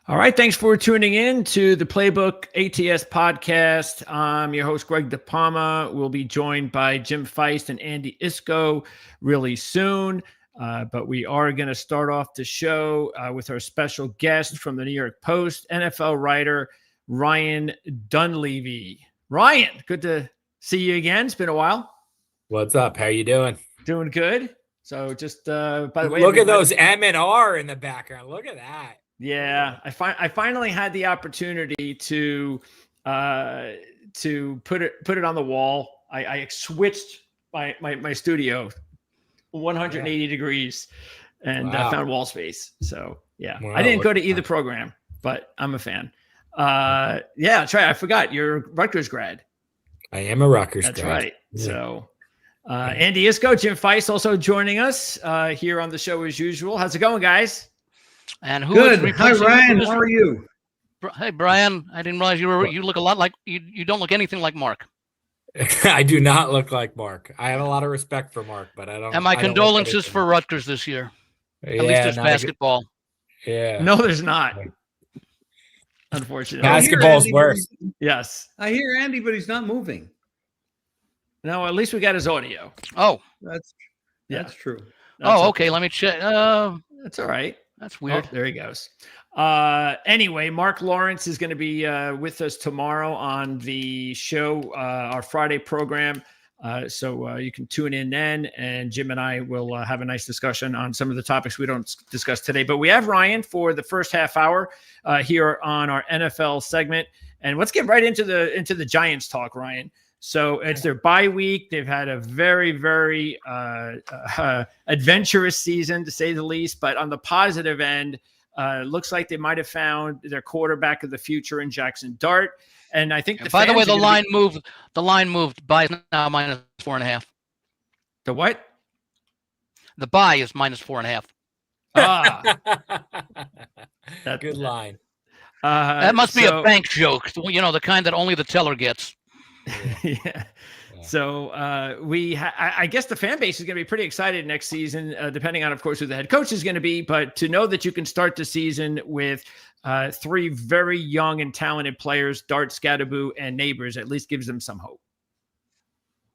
All right. Thanks for tuning in to the Playbook ATS podcast. I'm your host, Greg DePalma. We'll be joined by Jim Feist and Andy Iskoe really soon. But we are going to start off the show with our special guest from the New York Post, NFL writer Ryan Dunleavy. Ryan, good to see you again. It's been a while. What's up? How you doing? Doing good. So just by the way, look at those M&R in the background. Look at that. Yeah, I finally had the opportunity to put it on the wall. I switched my studio 180 degrees and found wall space. So yeah, I didn't go to either program, but I'm a fan. Yeah, that's right. I forgot you're a Rutgers grad. I am a Rutgers grad. That's right. Yeah. So Andy Iskoe, Jim Feist also joining us here on the show as usual. How's it going, guys? And who good? Hi, Ryan. How are you? Hey, Brian. I didn't realize you look a lot like you don't look anything like Mark. I do not look like Mark. I have a lot of respect for Mark, but I don't. And my condolences for Rutgers this year. At least there's basketball. Yeah. No, there's not. Unfortunately, basketball's worse. Yes. I hear Andy, but he's not moving. No, at least we got his audio. Oh, that's true. Okay. Let me check. That's all right. That's weird. Oh, there he goes. Anyway, Mark Lawrence is going to be with us tomorrow on the show, our Friday program. So you can tune in then, and Jim and I will have a nice discussion on some of the topics we don't discuss today. But we have Ryan for the first half hour here on our NFL segment, and let's get right into the Giants talk, Ryan. So it's their bye week. They've had a very, very adventurous season, to say the least. But on the positive end, looks like they might have found their quarterback of the future in Jackson Dart. And I think, by the way, the line moved. The line moved. Buy is now -4.5. The what? The buy is -4.5. That's good line. That must be a bank joke. You know, the kind that only the teller gets. Yeah. So I guess the fan base is going to be pretty excited next season, depending on, of course, who the head coach is going to be. But to know that you can start the season with three very young and talented players, Dart, Scadaboo, and Neighbors, at least gives them some hope.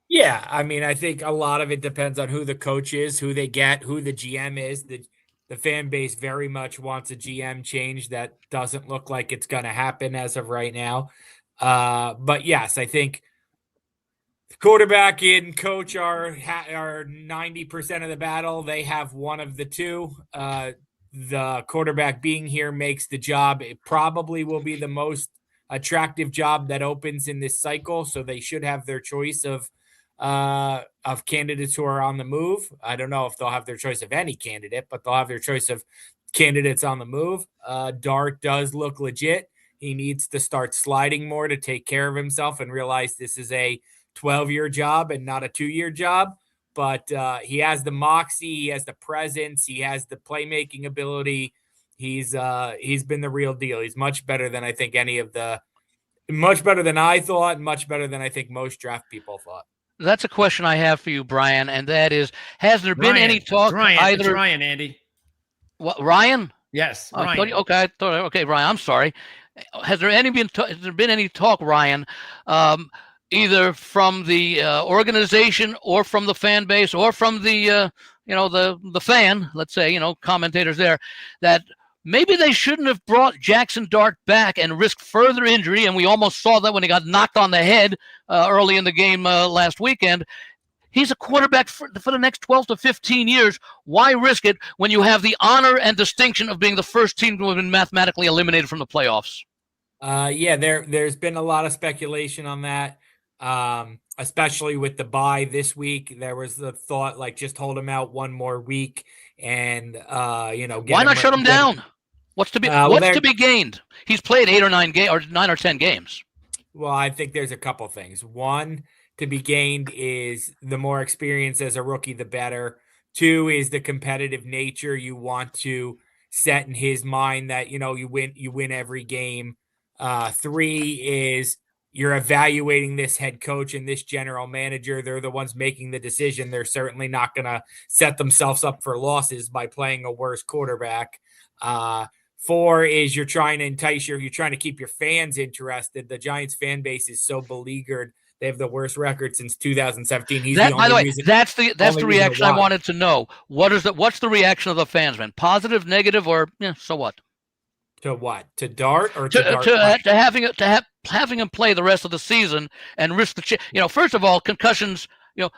Yeah, I mean, I think a lot of it depends on who the coach is, who they get, who the GM is. The fan base very much wants a GM change. That doesn't look like it's going to happen as of right now. But yes, I think the quarterback and coach are 90% of the battle. They have one of the two. The quarterback being here makes the job. It probably will be the most attractive job that opens in this cycle. So they should have their choice of candidates who are on the move. I don't know if they'll have their choice of any candidate, but they'll have their choice of candidates on the move. Dart does look legit. He needs to start sliding more to take care of himself and realize this is a 12-year job and not a 2-year job. But he has the moxie, he has the presence, he has the playmaking ability. He's been the real deal. He's much better than I think much better than I thought, and much better than I think most draft people thought. That's a question I have for you, Brian, and that is: has there been any talk? It's Ryan, Andy. What, Ryan? Yes. Ryan. Okay, Ryan. I'm sorry. Has there been any talk, Ryan, either from the organization or from the fan base or from the fan, let's say, commentators there, that maybe they shouldn't have brought Jackson Dart back and risked further injury? And we almost saw that when he got knocked on the head early in the game last weekend. He's a quarterback for the next 12 to 15 years. Why risk it when you have the honor and distinction of being the first team to have been mathematically eliminated from the playoffs? Yeah, there's been a lot of speculation on that, especially with the bye this week. There was the thought, like, just hold him out one more week and, why not shut him down? What's to be gained? He's played 8 or 9 games, or 9 or 10 games. Well, I think there's a couple things. One, to be gained is the more experience as a rookie, the better. 2 is the competitive nature. You want to set in his mind that, you win every game. 3 is you're evaluating this head coach and this general manager. They're the ones making the decision. They're certainly not going to set themselves up for losses by playing a worse quarterback. 4 is you're trying to you're trying to keep your fans interested. The Giants fan base is so beleaguered. They have the worst record since 2017. He's the By the only way, reason. that's the only reason reaction to I watch. wanted to know. What's the reaction of the fans, man? Positive, negative, or so what? To what? To Dart or to Dart? To having him play the rest of the season and risk the first of all, concussions.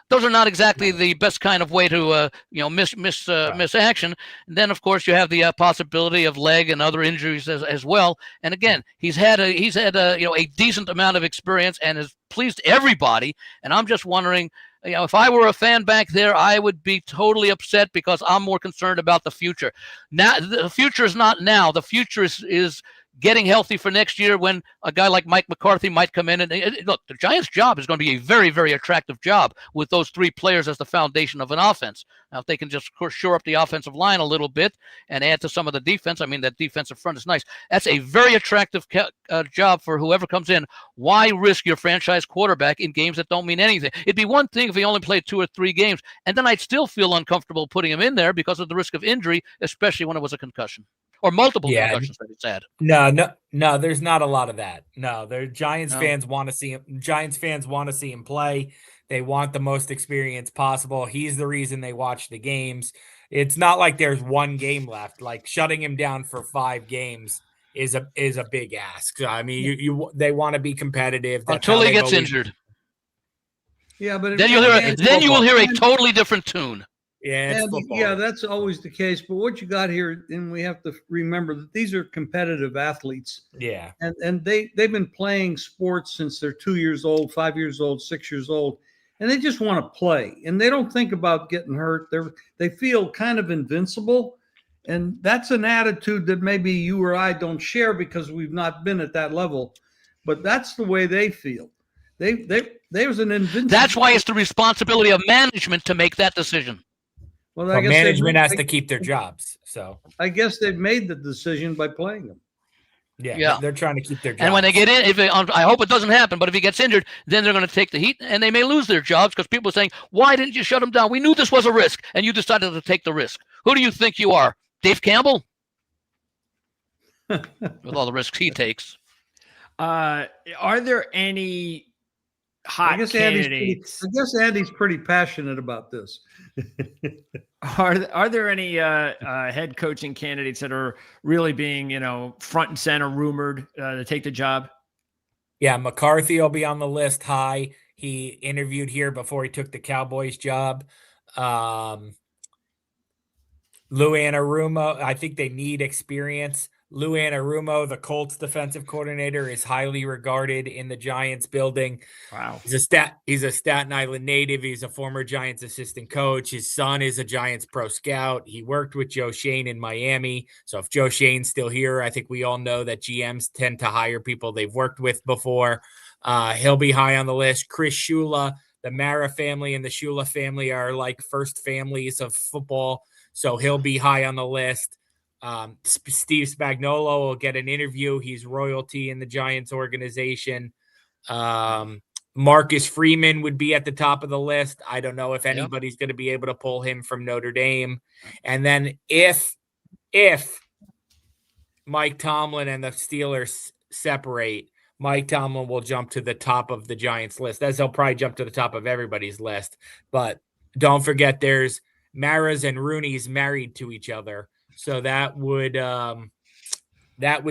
Those are not exactly the best kind of way to miss action. And then of course you have the possibility of leg and other injuries as well. And again, he's had a decent amount of experience and has pleased everybody. And I'm just wondering, if I were a fan back there, I would be totally upset because I'm more concerned about the future. Now, the future is not now. The future is getting healthy for next year when a guy like Mike McCarthy might come in. And look, the Giants' job is going to be a very, very attractive job with those 3 players as the foundation of an offense. Now, if they can just shore up the offensive line a little bit and add to some of the defense, I mean, that defensive front is nice. That's a very attractive job for whoever comes in. Why risk your franchise quarterback in games that don't mean anything? It'd be one thing if he only played 2 or 3 games, and then I'd still feel uncomfortable putting him in there because of the risk of injury, especially when it was a concussion. Or multiple concussions that he's had. No, there's not a lot of that. No, Giants fans want to see him. Giants fans want to see him play. They want the most experience possible. He's the reason they watch the games. It's not like there's one game left. Like shutting him down for 5 games is a big ask. So, I mean, they want to be competitive. That's until he gets injured. Yeah, but then you will hear a totally different tune. Yeah, that's always the case. But what you got here, and we have to remember that these are competitive athletes. Yeah, and they've been playing sports since they're 2 years old, 5 years old, 6 years old, and they just want to play. And they don't think about getting hurt. They feel kind of invincible, and that's an attitude that maybe you or I don't share because we've not been at that level. But that's the way they feel. There's an invincible. That's why it's the responsibility of management to make that decision. Well, I guess management has to keep their jobs. So I guess they've made the decision by playing them. Yeah, they're trying to keep their jobs. And when they get in, I hope it doesn't happen, but if he gets injured, then they're going to take the heat, and they may lose their jobs because people are saying, why didn't you shut him down? We knew this was a risk, and you decided to take the risk. Who do you think you are? Dave Campbell? With all the risks he takes. Are there any hot candidates? I guess Andy's pretty passionate about this. Are there any head coaching candidates that are really being front and center rumored to take the job? Yeah, McCarthy will be on the list high. He interviewed here before he took the Cowboys job. Lou Anarumo, I think they need experience. Lou Anarumo, the Colts defensive coordinator, is highly regarded in the Giants building. Wow. He's a Staten Island native. He's a former Giants assistant coach. His son is a Giants pro scout. He worked with Joe Shane in Miami. So if Joe Shane's still here, I think we all know that GMs tend to hire people they've worked with before. He'll be high on the list. Chris Shula, the Mara family and the Shula family are like first families of football. So he'll be high on the list. Steve Spagnuolo will get an interview. He's royalty in the Giants organization. Marcus Freeman would be at the top of the list. I don't know if anybody's going to be able to pull him from Notre Dame. And then if Mike Tomlin and the Steelers separate, Mike Tomlin will jump to the top of the Giants list, as he'll probably jump to the top of everybody's list. But don't forget, there's Maras and Rooney's married to each other. So that would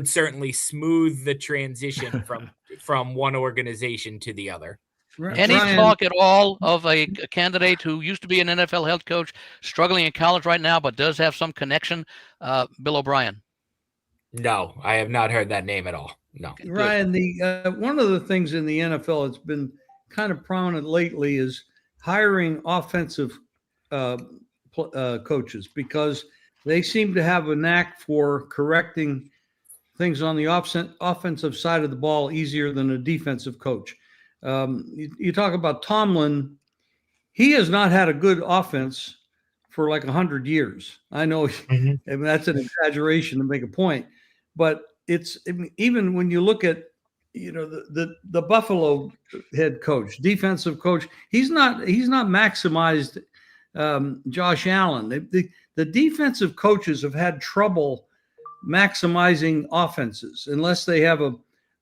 certainly smooth the transition from one organization to the other. Any talk at all of a candidate who used to be an NFL head coach, struggling in college right now, but does have some connection? Bill O'Brien. No, I have not heard that name at all. No. Ryan, one of the things in the NFL that's been kind of prominent lately is hiring offensive coaches, because they seem to have a knack for correcting things on the offensive side of the ball easier than a defensive coach. You talk about Tomlin. He has not had a good offense for like 100 years. I know that's an exaggeration to make a point, but even when you look at the Buffalo head coach, defensive coach, he's not maximized Josh Allen. The defensive coaches have had trouble maximizing offenses unless they have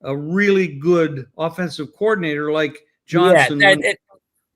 a really good offensive coordinator like Johnson.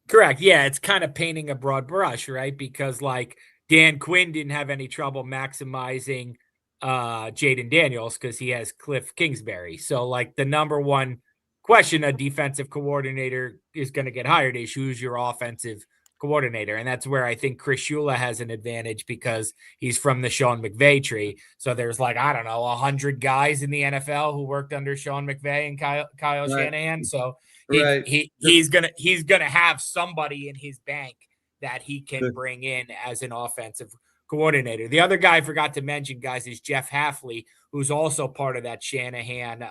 Correct. Yeah, it's kind of painting a broad brush, right? Because like Dan Quinn didn't have any trouble maximizing Jaden Daniels because he has Cliff Kingsbury. So like the number one question a defensive coordinator is going to get hired is who's your offensive coordinator. And that's where I think Chris Shula has an advantage because he's from the Sean McVay tree. So there's like, I don't know, 100 guys in the NFL who worked under Sean McVay and Kyle Shanahan. So he's gonna have somebody in his bank that he can bring in as an offensive coordinator. The other guy I forgot to mention, guys, is Jeff Hafley, who's also part of that Shanahan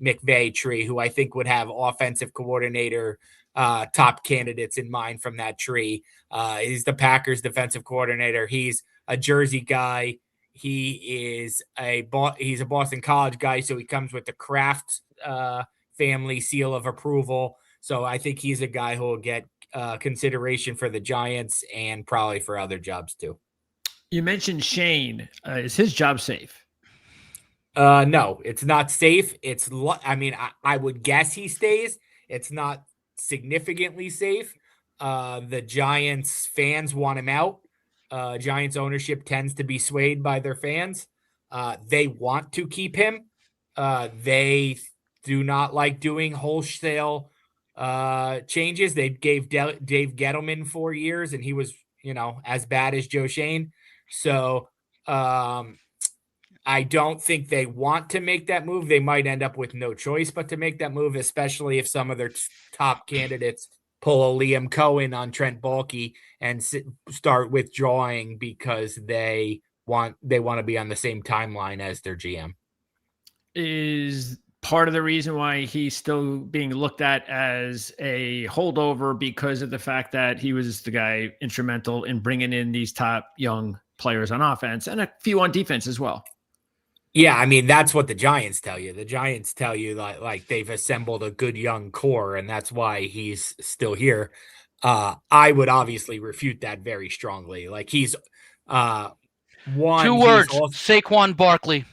McVay tree, who I think would have offensive coordinator top candidates in mind from that tree. He's the Packers defensive coordinator. He's a Jersey guy. He's a Boston College guy, so he comes with the Kraft family seal of approval. So I think he's a guy who will get consideration for the Giants and probably for other jobs too. You mentioned Shane. Is his job safe? No, it's not safe. I would guess he stays. It's not significantly safe. The Giants fans want him out. Giants ownership tends to be swayed by their fans. They want to keep him. They do not like doing wholesale changes. They gave Dave Gettleman 4 years, and he was, as bad as Joe Shane. So I don't think they want to make that move. They might end up with no choice but to make that move, especially if some of their top candidates pull a Liam Cohen on Trent Baalke and start withdrawing because they want to be on the same timeline as their GM. Is part of the reason why he's still being looked at as a holdover because of the fact that he was the guy instrumental in bringing in these top young players on offense and a few on defense as well. Yeah, I mean, that's what the Giants tell you. The Giants tell you like they've assembled a good young core, and that's why he's still here. I would obviously refute that very strongly. Like he's 2 words, Saquon Barkley.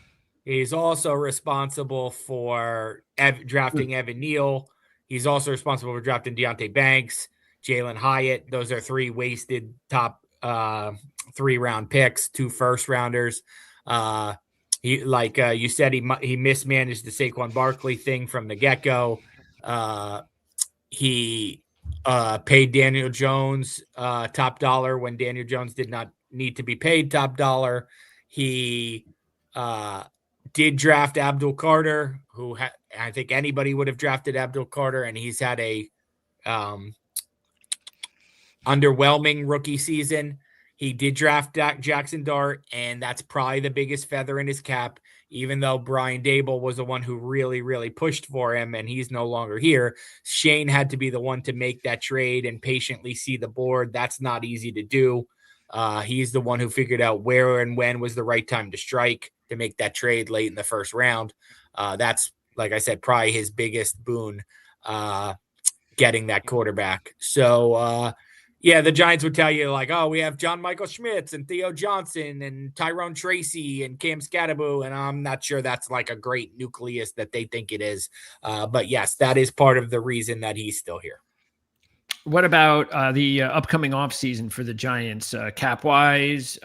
He's also responsible for drafting Evan Neal. He's also responsible for drafting Deontay Banks, Jalen Hyatt. Those are 3 wasted top 3-round picks, 2 first-rounders. You said, he mismanaged the Saquon Barkley thing from the get-go. He paid Daniel Jones top dollar when Daniel Jones did not need to be paid top dollar. He did draft Abdul Carter, who I think anybody would have drafted Abdul Carter, and he's had a underwhelming rookie season. He did draft Jackson Dart, and that's probably the biggest feather in his cap, even though Brian Dable was the one who really, really pushed for him, and he's no longer here. Shane had to be the one to make that trade and patiently see the board. That's not easy to do. He's the one who figured out where and when was the right time to strike to make that trade late in the first round. That's, like I said, probably his biggest boon, getting that quarterback. So, yeah, the Giants would tell you like, oh, we have John Michael Schmitz and Theo Johnson and Tyrone Tracy and Cam Scatterbo. And I'm not sure that's like a great nucleus that they think it is. But yes, that is part of the reason that he's still here. What about the upcoming offseason for the Giants, cap-wise,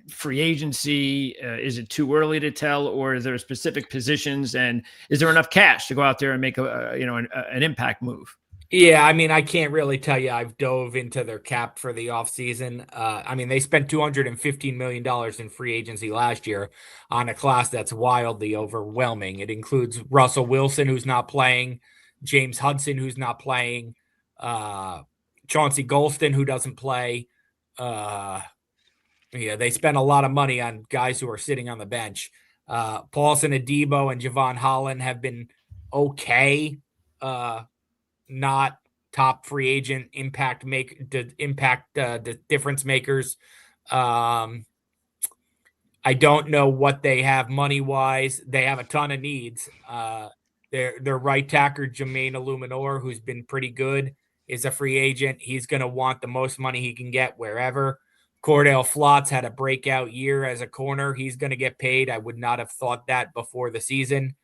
free agency? Is it too early to tell, or is there specific positions, and is there enough cash to go out there and make an impact move? Yeah, I mean, I can't really tell you. I've dove into their cap for the offseason. I mean, they spent $215 million in free agency last year on a class that's wildly overwhelming. It includes Russell Wilson, who's not playing, James Hudson, who's not playing, Chauncey Golston, who doesn't play. They spent a lot of money on guys who are sitting on the bench. Paulson Adebo and Javon Holland have been okay. Not top free agent the difference makers. I don't know what they have money wise. They have a ton of needs. Their right tackle Jermaine Illuminor, who's been pretty good, is a free agent. He's going to want the most money he can get wherever. Cordell Flotz had a breakout year as a corner. He's going to get paid. I would not have thought that before the season.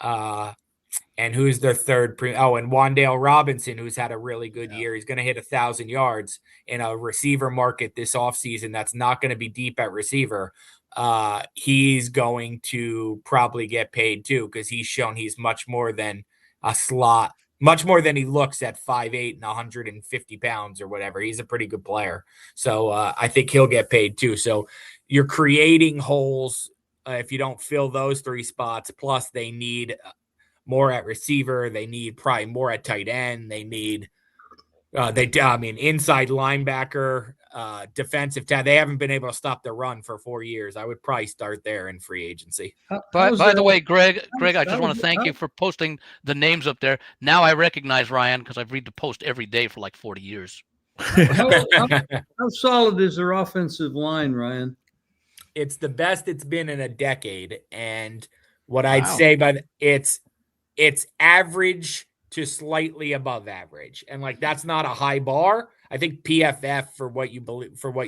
And who's their third? And Wan'Dale Robinson, who's had a really good year. He's going to hit 1,000 yards in a receiver market this offseason that's not going to be deep at receiver. He's going to probably get paid too, because he's shown he's much more than a slot, much more than he looks at 5'8" and 150 pounds or whatever. He's a pretty good player. So I think he'll get paid too. So you're creating holes if you don't fill those 3 spots. Plus, they need more at receiver. They need probably more at tight end. They need inside linebacker, defensive tackle. They haven't been able to stop the run for 4 years. I would probably start there in free agency. By the way, Greg, I just want to thank you for posting the names up there. Now I recognize Ryan because I've read the post every day for like 40 years. How solid is their offensive line, Ryan? It's the best it's been in a decade. And what I'd say it's average to slightly above average. And like, that's not a high bar. I think PFF, for what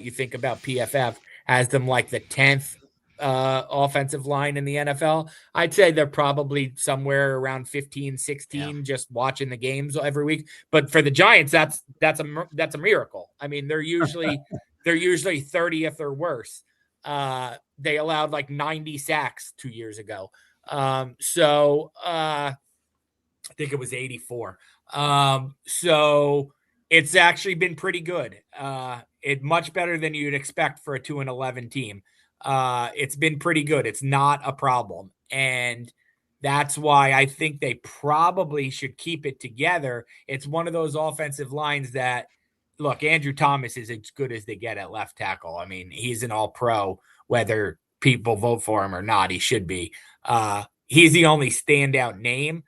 you think about PFF, has them like the 10th offensive line in the NFL. I'd say they're probably somewhere around 15, 16, just watching the games every week. But for the Giants, that's a miracle. I mean, they're usually 30th or worse. They allowed like 90 sacks 2 years ago. I think it was 84. So it's actually been pretty good. It much better than you'd expect for a 2-11 team. It's been pretty good. It's not a problem. And that's why I think they probably should keep it together. It's one of those offensive lines that, look, Andrew Thomas is as good as they get at left tackle. I mean, he's an all-pro, whether people vote for him or not. He should be. He's the only standout name.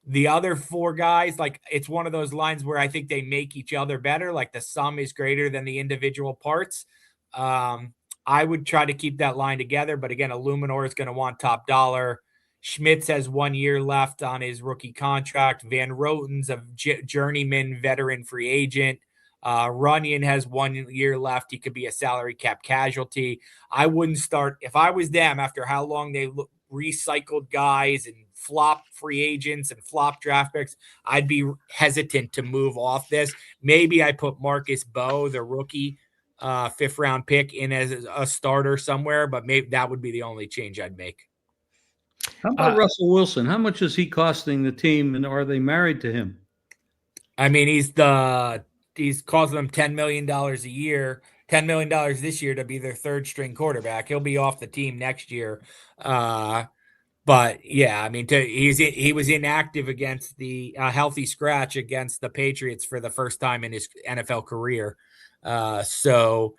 The other 4 guys, like, it's one of those lines where I think they make each other better. Like, the sum is greater than the individual parts. I would try to keep that line together. But again, Illuminor is going to want top dollar. Schmitz has 1 year left on his rookie contract. Van Roten's a journeyman veteran free agent. Runyon has 1 year left. He could be a salary cap casualty. I wouldn't start, if I was them, after how long they recycled guys and flop free agents and flop draft picks, I'd be hesitant to move off this. Maybe I put Marcus Bowe, the rookie 5th round pick, in as a starter somewhere, but maybe that would be the only change I'd make. How about Russell Wilson? How much is he costing the team, and are they married to him? I mean, he's costing them $10 million a year, $10 million this year to be their 3rd string quarterback. He'll be off the team next year. But yeah, I mean, he was inactive against the healthy scratch against the Patriots for the first time in his NFL career. So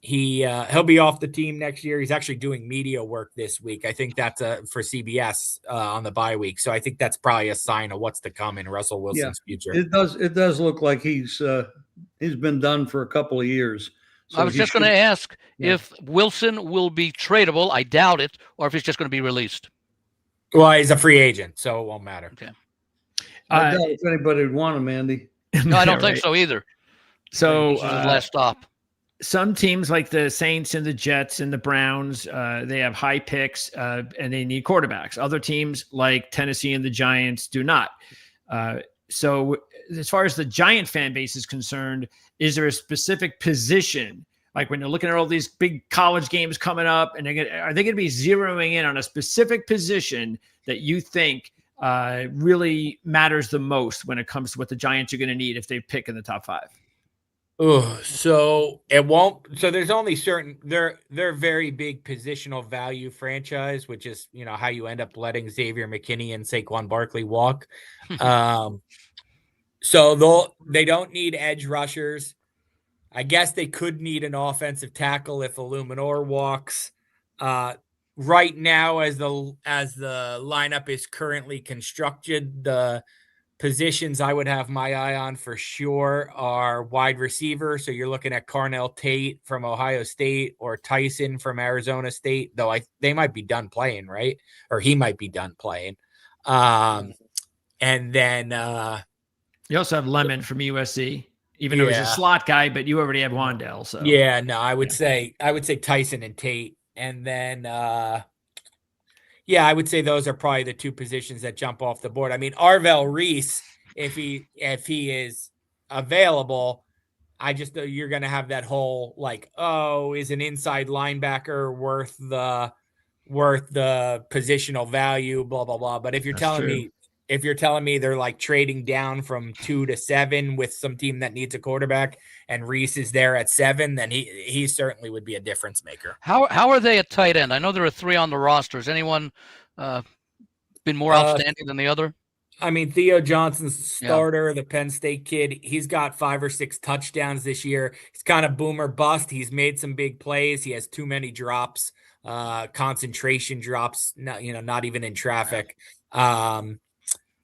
he'll be off the team next year. He's actually doing media work this week. I think that's for CBS on the bye week. So I think that's probably a sign of what's to come in Russell Wilson's future. It does look like he's been done for a couple of years. So I was just going to ask if Wilson will be tradable. I doubt it, or if he's just going to be released. Well, he's a free agent, so it won't matter. Okay. I doubt if anybody would want him, Andy. No, I don't think so either. So this is his last stop. Some teams like the Saints and the Jets and the Browns, they have high picks and they need quarterbacks. Other teams like Tennessee and the Giants do not. So as far as the Giant fan base is concerned, is there a specific position? Like when you're looking at all these big college games coming up, and are they going to be zeroing in on a specific position that you think really matters the most when it comes to what the Giants are going to need if they pick in the top 5? Oh, so it won't. So there's only certain they're very big positional value franchise, which is how you end up letting Xavier McKinney and Saquon Barkley walk. So they don't need edge rushers. I guess they could need an offensive tackle if Illuminor walks. Right now, as the lineup is currently constructed, the positions I would have my eye on for sure are wide receiver. So you're looking at Carnell Tate from Ohio State or Tyson from Arizona State, though they might be done playing, right? Or he might be done playing. And then you also have Lemon from USC. even though he's a slot guy, but you already have Wan'Dale. So yeah, no, I would say Tyson and Tate, and then yeah, I would say those are probably the two positions that jump off the board. I mean, Arvell Reese, if he is available, I just know you're going to have that whole like, oh, is an inside linebacker worth the positional value, blah blah blah. But if you're telling me they're like trading down from 2 to 7 with some team that needs a quarterback and Reese is there at 7, then he certainly would be a difference maker. How are they at tight end? I know there are 3 on the roster. Has anyone been more outstanding than the other? I mean, Theo Johnson's starter, the Penn State kid. He's got 5 or 6 touchdowns this year. He's kind of boomer bust. He's made some big plays. He has too many drops, concentration drops. Not even in traffic.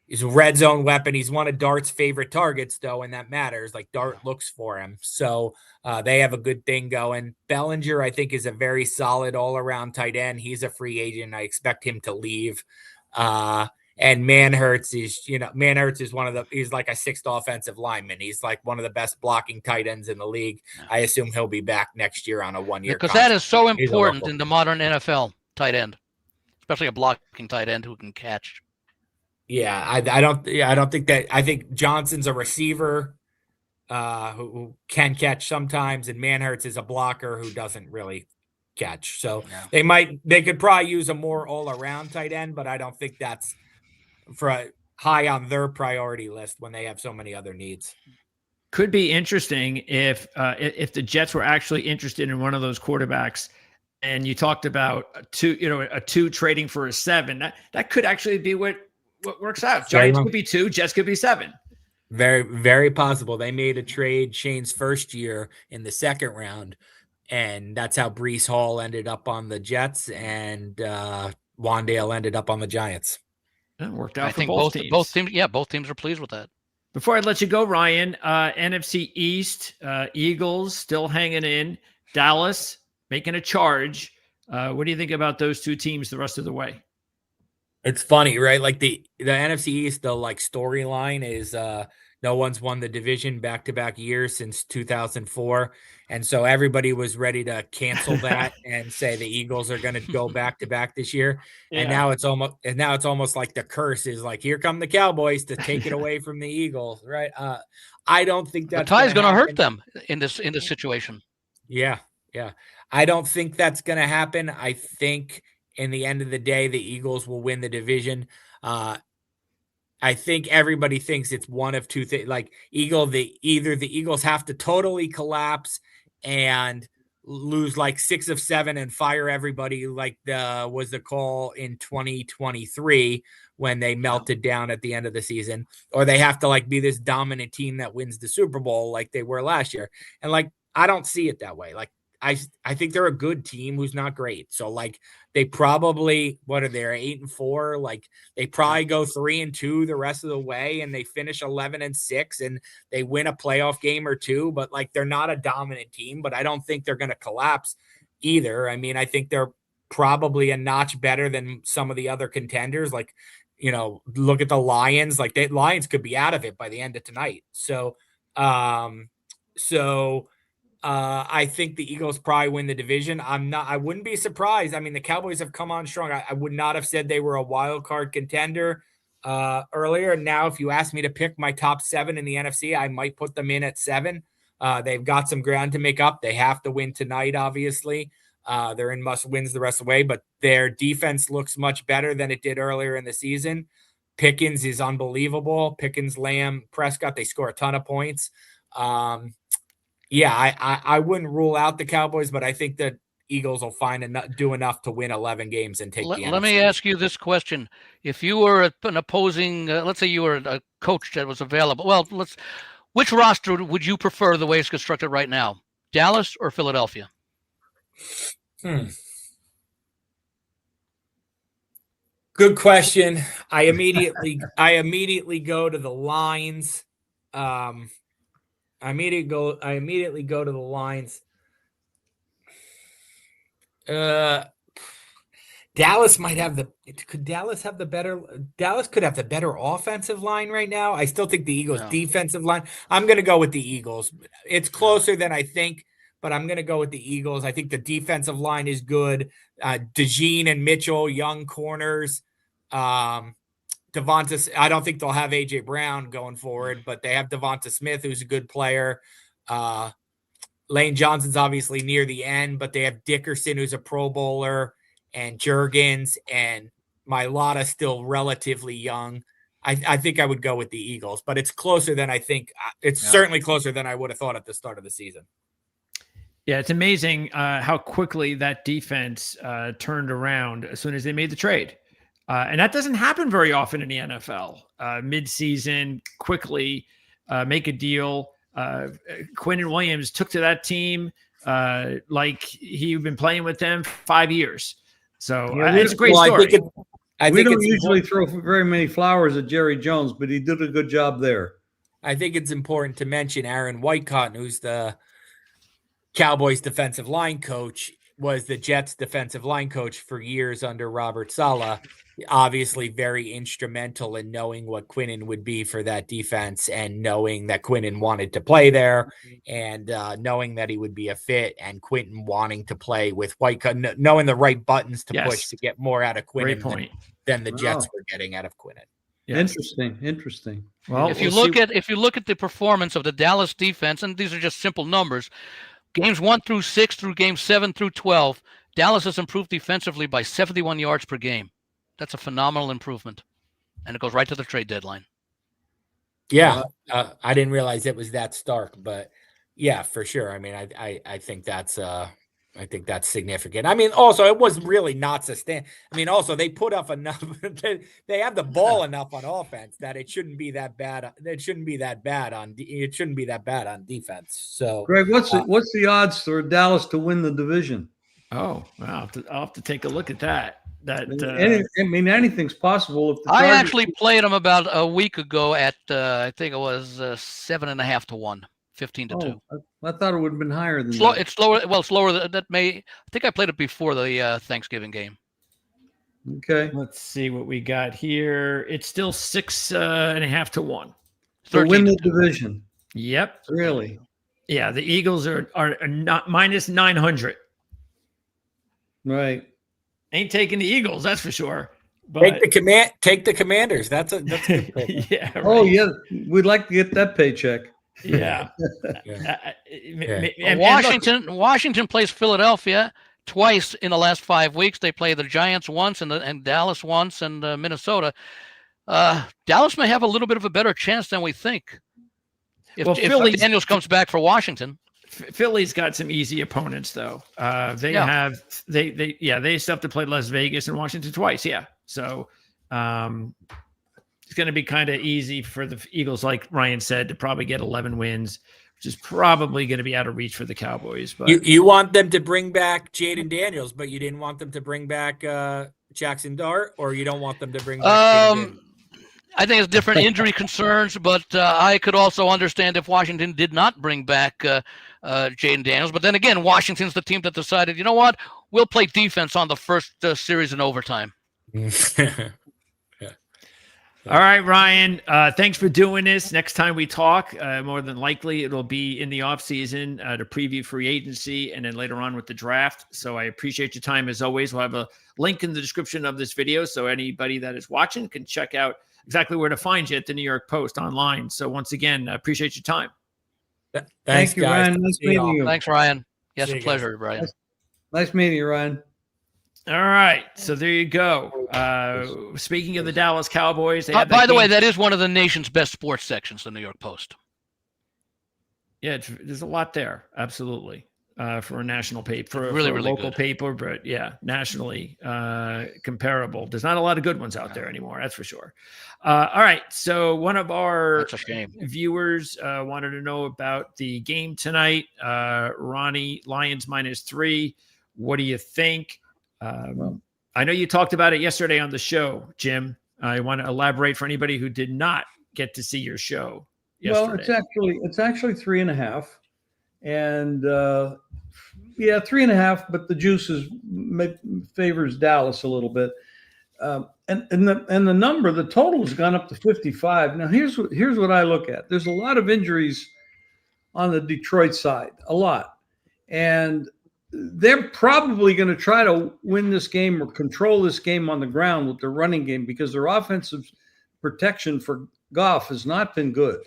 He's a red zone weapon. He's one of Dart's favorite targets, though, and that matters. Like Dart looks for him, so they have a good thing going. Bellinger, I think, is a very solid all-around tight end. He's a free agent. I expect him to leave. And Manhertz is he's like a 6th offensive lineman. He's like one of the best blocking tight ends in the league. I assume he'll be back next year on a 1-year because that is so important in the modern NFL tight end, especially a blocking tight end who can catch. Yeah, I don't think that. I think Johnson's a receiver who can catch sometimes, and Manhertz is a blocker who doesn't really catch. So they could probably use a more all-around tight end, but I don't think that's high on their priority list when they have so many other needs. Could be interesting if the Jets were actually interested in one of those quarterbacks, and you talked about a 2 trading for a 7. That could actually be what works out. Giants could be 2, Jets could be 7. Very, very possible. They made a trade Shane's first year in the 2nd round, and that's how Breece Hall ended up on the Jets, and Wan'Dale ended up on the Giants. It worked out I for think both teams. Both teams are pleased with that. Before I let you go, Ryan, NFC East, Eagles still hanging in. Dallas making a charge. What do you think about those 2 teams the rest of the way? It's funny, right? Like the NFC East, the like storyline is no one's won the division back-to-back years since 2004. And so everybody was ready to cancel that and say the Eagles are going to go back-to-back this year. Yeah. And now it's almost like the curse is like, here come the Cowboys to take it away from the Eagles, right? I don't think that's the tie is going to hurt them in this situation. Yeah. I don't think that's going to happen. I think in the end of the day, the Eagles will win the division. I think everybody thinks it's one of 2 things. Like either the Eagles have to totally collapse and lose like 6 of 7 and fire everybody, like was the call in 2023 when they melted down at the end of the season, or they have to like be this dominant team that wins the Super Bowl like they were last year. And like I don't see it that way. Like I think they're a good team who's not great. So like they probably, what are they, 8-4? Like they probably go 3-2 the rest of the way, and they finish 11-6, and they win a playoff game or 2. But like they're not a dominant team. But I don't think they're going to collapse either. I mean, I think they're probably a notch better than some of the other contenders. Like, look at the Lions. Like the Lions could be out of it by the end of tonight. So, I think the Eagles probably win the division. I wouldn't be surprised. I mean, the Cowboys have come on strong. I would not have said they were a wild card contender earlier. Now, if you ask me to pick my top 7 in the NFC, I might put them in at 7. They've got some ground to make up. They have to win tonight, obviously. They're in must wins the rest of the way, but their defense looks much better than it did earlier in the season. Pickens is unbelievable. Pickens, Lamb, Prescott, they score a ton of points. Yeah, I wouldn't rule out the Cowboys, but I think that Eagles will do enough to win 11 games and take the NFC. Let me ask you this question. If you were an opposing, let's say you were a coach that was available. Well, which roster would you prefer the way it's constructed right now? Dallas or Philadelphia? Good question. I immediately go to the lines. I immediately go to the lines. Dallas might have Dallas could have the better offensive line right now. I still think the Eagles defensive line. I'm going to go with the Eagles. It's closer than I think, but I'm going to go with the Eagles. I think the defensive line is good. DeJean and Mitchell, young corners. Devonta, I don't think they'll have AJ Brown going forward, but they have Devonta Smith, who's a good player. Lane Johnson's obviously near the end, but they have Dickerson, who's a Pro Bowler, and Juergens, and Mailata still relatively young. I think I would go with the Eagles, but it's closer than I think. It's certainly closer than I would have thought at the start of the season. Yeah, it's amazing how quickly that defense turned around as soon as they made the trade. And that doesn't happen very often in the NFL. Mid-season, quickly make a deal. Quinnen Williams took to that team like he'd been playing with them for 5 years. So it's a great story. We don't usually throw very many flowers at Jerry Jones, but he did a good job there. I think it's important to mention Aaron Whitecotton, who's the Cowboys defensive line coach, was the Jets defensive line coach for years under Robert Saleh. Obviously very instrumental in knowing what Quinnen would be for that defense, and knowing that Quinnen wanted to play there, and knowing that he would be a fit, and Quentin wanting to play with Whitecotton, knowing the right buttons to push to get more out of Quinnen than the Jets were getting out of Quinnen. Yes. Interesting. Well, if you look at the performance of the Dallas defense, and these are just simple numbers, games 1 through 6 through games 7 through 12, Dallas has improved defensively by 71 yards per game. That's a phenomenal improvement, and it goes right to the trade deadline. Yeah, I didn't realize it was that stark, but yeah, for sure. I mean, I think that's significant. I mean, also it was really not sustained. I mean, also they put up enough. They have the ball enough on offense that it shouldn't be that bad. It shouldn't be that bad on defense. So, Greg, what's the odds for Dallas to win the division? Oh, wow! I'll have to take a look at that. Anything's possible. If I actually played them about a week ago at I think it was 7.5 to 1, 15 to 2. I thought it would have been higher than that. It's lower. Well, it's lower. I think I played it before the Thanksgiving game. Okay. Let's see what we got here. It's still 6.5 to 1. To win the division. Yep. Really? Yeah. The Eagles are not minus 900. Right. Ain't taking the Eagles, that's for sure. But take the Commanders. That's good. Yeah. Right. Oh yeah, we'd like to get that paycheck. Yeah. And Washington plays Philadelphia twice in the last 5 weeks. They play the Giants once and Dallas once and Minnesota. Dallas may have a little bit of a better chance than we think. If Daniels comes back for Washington. Philly's got some easy opponents though. They still have to play Las Vegas and Washington twice. Yeah. So it's going to be kind of easy for the Eagles, like Ryan said, to probably get 11 wins, which is probably going to be out of reach for the Cowboys. But you want them to bring back Jaden Daniels, but you didn't want them to bring back Jackson Dart, or you don't want them to bring back I think it's different injury concerns, but I could also understand if Washington did not bring back Jaden Daniels. But then again, Washington's the team that decided, you know what, we'll play defense on the first series in overtime. All right, Ryan, thanks for doing this. Next time we talk, more than likely it'll be in the offseason to preview free agency and then later on with the draft. So I appreciate your time as always. We'll have a link in the description of this video so anybody that is watching can check out exactly where to find you at the New York Post online. So once again, I appreciate your time. Thank you, Ryan. Nice meeting you. Thanks, Ryan. Yes, a pleasure, Ryan. Nice meeting you, Ryan. All right, so there you go. Speaking of the Dallas Cowboys, they by the way, that is one of the nation's best sports sections, the New York Post. Yeah, there's a lot there, absolutely, for a national paper, for really a local good paper, but yeah, nationally comparable. There's not a lot of good ones out there anymore, that's for sure. All right, so one of our viewers wanted to know about the game tonight. Ronnie, Lions -3. What do you think? I know you talked about it yesterday on the show, Jim. I want to elaborate for anybody who did not get to see your show yesterday. Well, it's actually 3.5, and Yeah, 3.5, but the juice favors Dallas a little bit. And the number, the total has gone up to 55. Now here's what I look at. There's a lot of injuries on the Detroit side, a lot, and they're probably going to try to win this game or control this game on the ground with their running game because their offensive protection for Goff has not been good.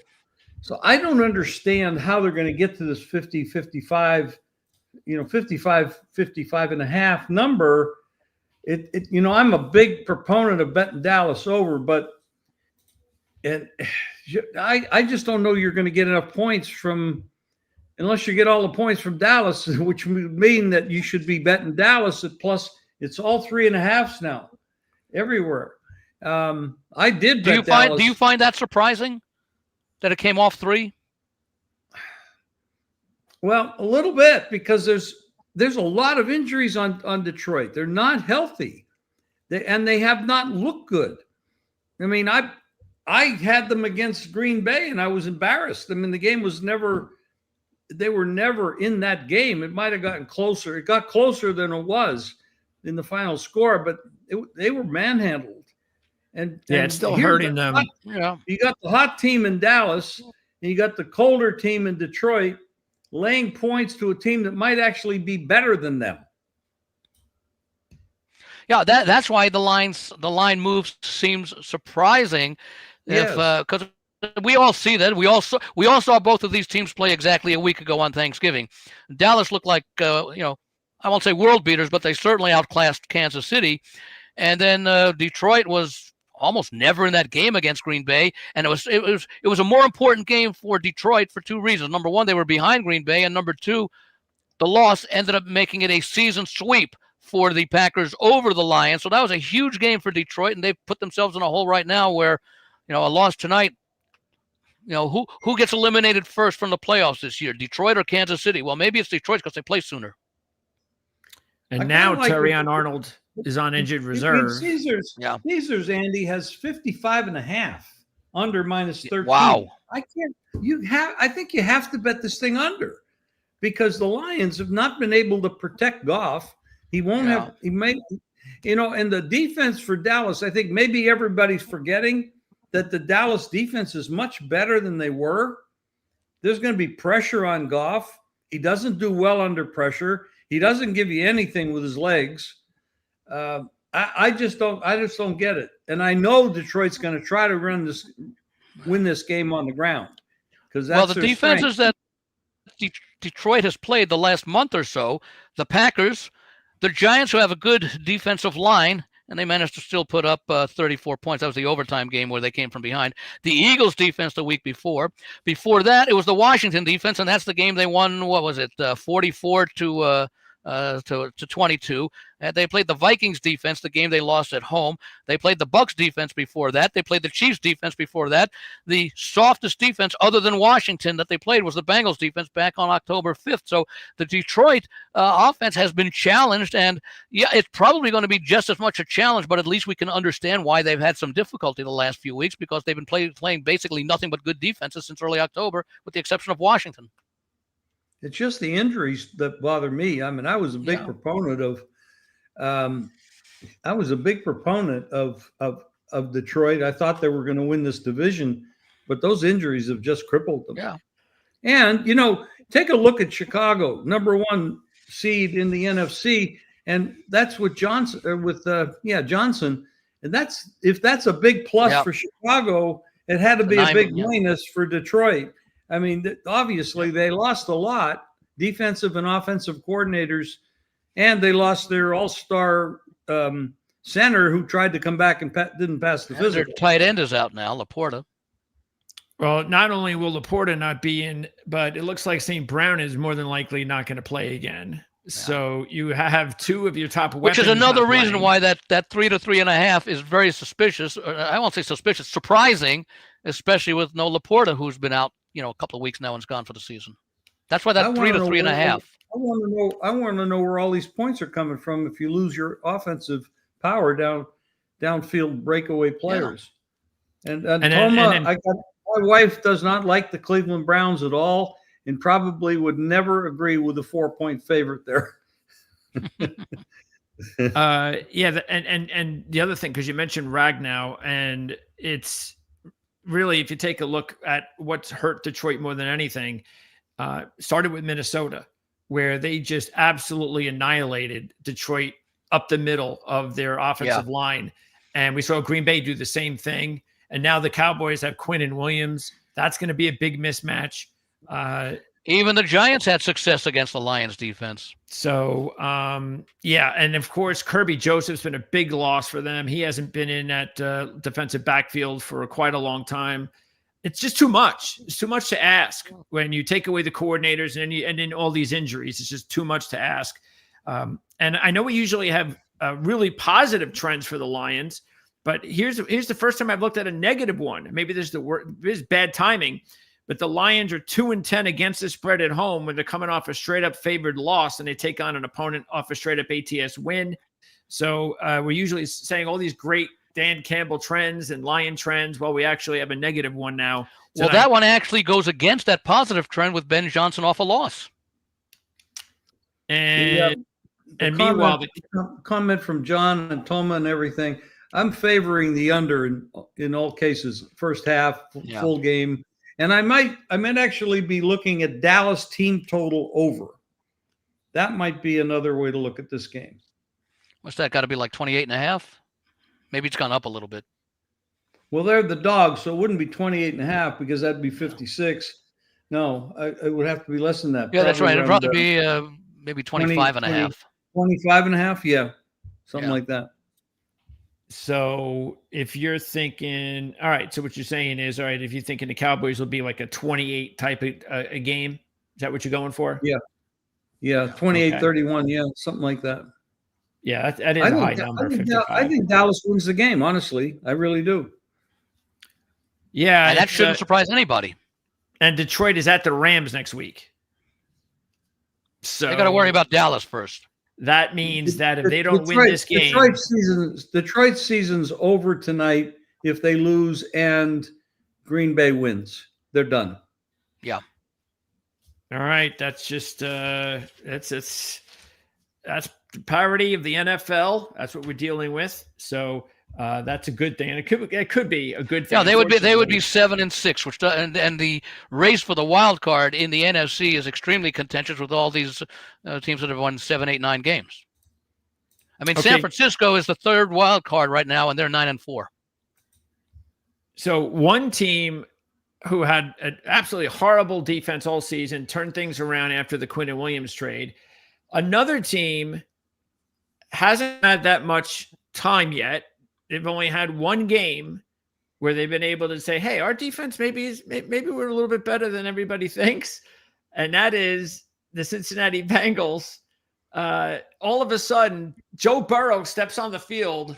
So I don't understand how they're going to get to this 50, 55, 55 and a half number. I'm a big proponent of betting Dallas over, but I just don't know you're going to get enough points unless you get all the points from Dallas, which would mean that you should be betting Dallas at plus. It's all 3.5s now, everywhere. I did bet Dallas. Do you find that surprising that it came off 3? Well, a little bit, because there's a lot of injuries on Detroit. They're not healthy, they have not looked good. I mean, I had them against Green Bay, and I was embarrassed. I mean, the game was never. They were never in that game. It might have gotten closer. It got closer than it was in the final score, but they were manhandled. And it's still hurting them. You got the hot team in Dallas, and you got the colder team in Detroit laying points to a team that might actually be better than them. Yeah, that's why the line moves seems surprising. Yes. Because we all see that. We all saw both of these teams play exactly a week ago on Thanksgiving. Dallas looked like I won't say world beaters, but they certainly outclassed Kansas City. And then Detroit was almost never in that game against Green Bay, and it was a more important game for Detroit for 2 reasons. Number one, they were behind Green Bay, and number two, the loss ended up making it a season sweep for the Packers over the Lions. So that was a huge game for Detroit, and they've put themselves in a hole right now where, a loss tonight. Who gets eliminated first from the playoffs this year, Detroit or Kansas City? Well, maybe it's Detroit because they play sooner. And now Terrion Arnold is on injured reserve. Caesars, Andy, has 55.5 under minus 13. Wow. I think you have to bet this thing under, because the Lions have not been able to protect Goff. He won't have, he may, and the defense for Dallas, I think maybe everybody's forgetting that the Dallas defense is much better than they were. There's going to be pressure on Goff. He doesn't do well under pressure. He doesn't give you anything with his legs. I just don't get it. And I know Detroit's going to try to win this game on the ground, because that's the defenses that Detroit has played the last month or so, the Packers, the Giants, who have a good defensive line, and they managed to still put up 34 points. That was the overtime game where they came from behind. The Eagles defense the week before. Before that, it was the Washington defense, and that's the game they won. What was it? 44 to 22. They played the Vikings defense, the game they lost at home. They played the Bucks defense before that. They played the Chiefs defense before that. The softest defense other than Washington that they played was the Bengals defense back on October 5th. So the Detroit offense has been challenged, and it's probably going to be just as much a challenge, but at least we can understand why they've had some difficulty the last few weeks, because they've been playing basically nothing but good defenses since early October, with the exception of Washington. It's just the injuries that bother me. I mean, I was a big proponent of Detroit. I thought they were going to win this division, but those injuries have just crippled them. Yeah. And, take a look at Chicago, number 1 seed in the NFC. And that's with Johnson, Johnson. And if that's a big plus for Chicago, it had to be a big minus for Detroit. I mean, obviously they lost a lot, defensive and offensive coordinators, and they lost their all-star center who tried to come back and didn't pass the physical. Their tight end is out now, Laporta. Well, not only will Laporta not be in, but it looks like St. Brown is more than likely not going to play again. Yeah. So you have 2 of your top weapons. Which is another reason why that 3 to 3.5 is very suspicious. I won't say suspicious, surprising, especially with no Laporta, who's been out a couple of weeks now and's gone for the season. That's why that 3 to 3.5. I want to know where all these points are coming from if you lose your offensive power downfield breakaway players. Yeah. And my wife does not like the Cleveland Browns at all. and probably would never agree with a 4-point favorite there. And the other thing, because you mentioned Ragnow, and it's really, if you take a look at what's hurt Detroit more than anything, started with Minnesota, where they just absolutely annihilated Detroit up the middle of their offensive line. And we saw Green Bay do the same thing. And now the Cowboys have Quinn and Williams. That's going to be a big mismatch. Even the Giants had success against the Lions defense. So, and of course, Kirby Joseph's been a big loss for them. He hasn't been in that defensive backfield for quite a long time. It's just too much. It's too much to ask when you take away the coordinators and then all these injuries. It's just too much to ask. And I know we usually have really positive trends for the Lions, but here's the first time I've looked at a negative one. Maybe there's bad timing. But the Lions are 2-10 against the spread at home when they're coming off a straight-up favored loss and they take on an opponent off a straight-up ATS win. So we're usually saying all these great Dan Campbell trends and Lion trends. Well, we actually have a negative one now. Well, that one actually goes against that positive trend with Ben Johnson off a loss. And meanwhile, the comment from John and Toma and everything, I'm favoring the under in all cases, first half, full game. And I might actually be looking at Dallas team total over. That might be another way to look at this game. What's that got to be, like 28.5? Maybe it's gone up a little bit. Well, they're the dogs, so it wouldn't be 28.5 because that'd be 56. No, it would have to be less than that. Yeah, that's right. It'd probably be maybe 25.5. 25.5, yeah. Something like that. So if you're thinking, all right, so what you're saying is, all right, if you're thinking the Cowboys will be like a 28 type of a game, is that what you're going for? Yeah. 28-31, yeah, something like that. Yeah, that is a high number. I think Dallas wins the game, honestly. I really do. Yeah. And that shouldn't surprise anybody. And Detroit is at the Rams next week. So they got to worry about Dallas first. That means that if they don't win this game, Detroit season's over tonight if they lose and Green Bay wins. They're done. Yeah. All right. That's just that's the parity of the NFL. That's what we're dealing with. So that's a good thing. And it could be a good thing. Yeah, they would be 7-6, which and the race for the wild card in the NFC is extremely contentious with all these teams that have won 7, 8, 9 games. I mean, San Francisco is the third wild card right now, and they're 9-4. So one team who had an absolutely horrible defense all season turned things around after the Quinn and Williams trade. Another team hasn't had that much time yet. They've only had one game where they've been able to say, hey, our defense maybe we're a little bit better than everybody thinks. And that is the Cincinnati Bengals. All of a sudden, Joe Burrow steps on the field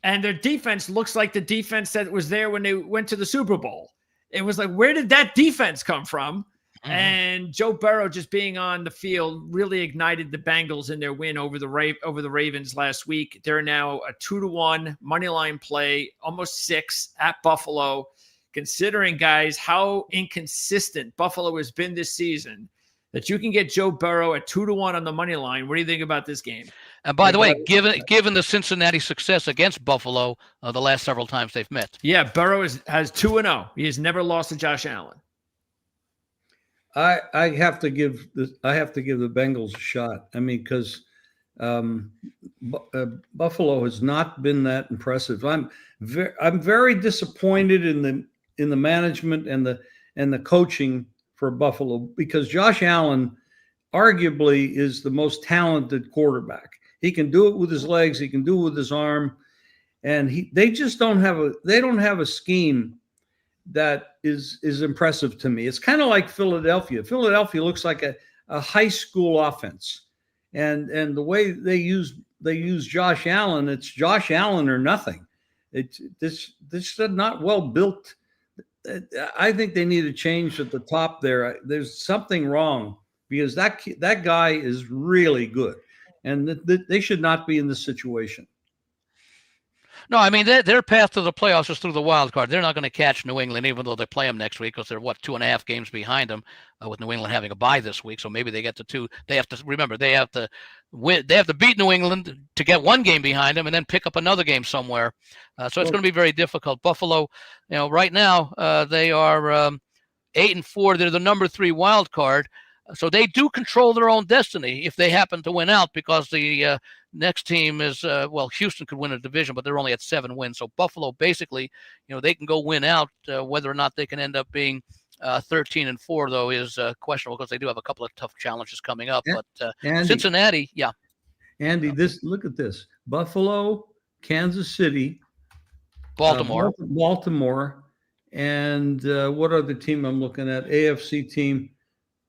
and their defense looks like the defense that was there when they went to the Super Bowl. It was like, where did that defense come from? Mm-hmm. And Joe Burrow just being on the field really ignited the Bengals in their win over the Ravens last week. They're now a 2-1 money line play, almost 6 at Buffalo. Considering, guys, how inconsistent Buffalo has been this season, that you can get Joe Burrow at 2-1 on the money line. What do you think about this game? And by the way, given the Cincinnati success against Buffalo the last several times they've met. Yeah, Burrow has 2-0. He has never lost to Josh Allen. I have to give the Bengals a shot. I mean, because Buffalo has not been that impressive. I'm very disappointed in the management and the coaching for Buffalo, because Josh Allen arguably is the most talented quarterback. He can do it with his legs. He can do it with his arm, and they just don't have a scheme that is impressive to me. It's kind of like Philadelphia. Philadelphia looks like a high school offense, and the way they use Josh Allen, it's Josh Allen or nothing. This is not well built. I think they need a change at the top there. There's something wrong, because that guy is really good, and they should not be in this situation. No, I mean their path to the playoffs is through the wild card. They're not going to catch New England, even though they play them next week, because they're 2.5 games behind them, with New England having a bye this week. So maybe they get to 2. They have to remember they have to win. They have to beat New England to get 1 game behind them, and then pick up another game somewhere. So it's going to be very difficult. Buffalo, right now they are 8-4. They're the number 3 wild card. So they do control their own destiny if they happen to win out, because the next team is, Houston could win a division, but they're only at 7 wins. So Buffalo, basically, they can go win out. Whether or not they can end up being 13-4, though, is questionable, because they do have a couple of tough challenges coming up. But Andy, Cincinnati, yeah. Andy, look at this: Buffalo, Kansas City, Baltimore, and what other team I'm looking at? AFC team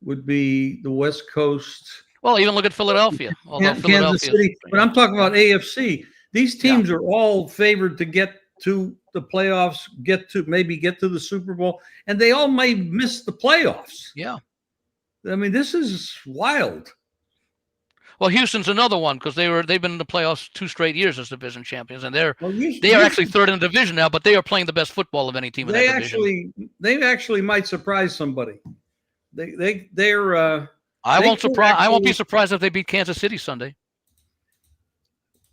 would be the West Coast. Well, even look at Philadelphia. Kansas City. But I'm talking about AFC. These teams are all favored to get to the playoffs, get to the Super Bowl, and they all may miss the playoffs. Yeah. I mean, this is wild. Well, Houston's another one, because they've been in the playoffs 2 straight years as division champions, and they are actually 3rd in the division now, but they are playing the best football of any team in that division. They actually might surprise somebody. They're. I won't be surprised if they beat Kansas City Sunday.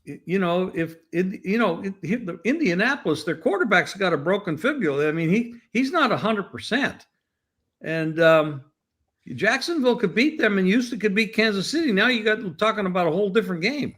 If Indianapolis, their quarterback's got a broken fibula. I mean, he's not 100%, and Jacksonville could beat them, and Houston could beat Kansas City. Now you got talking about a whole different game.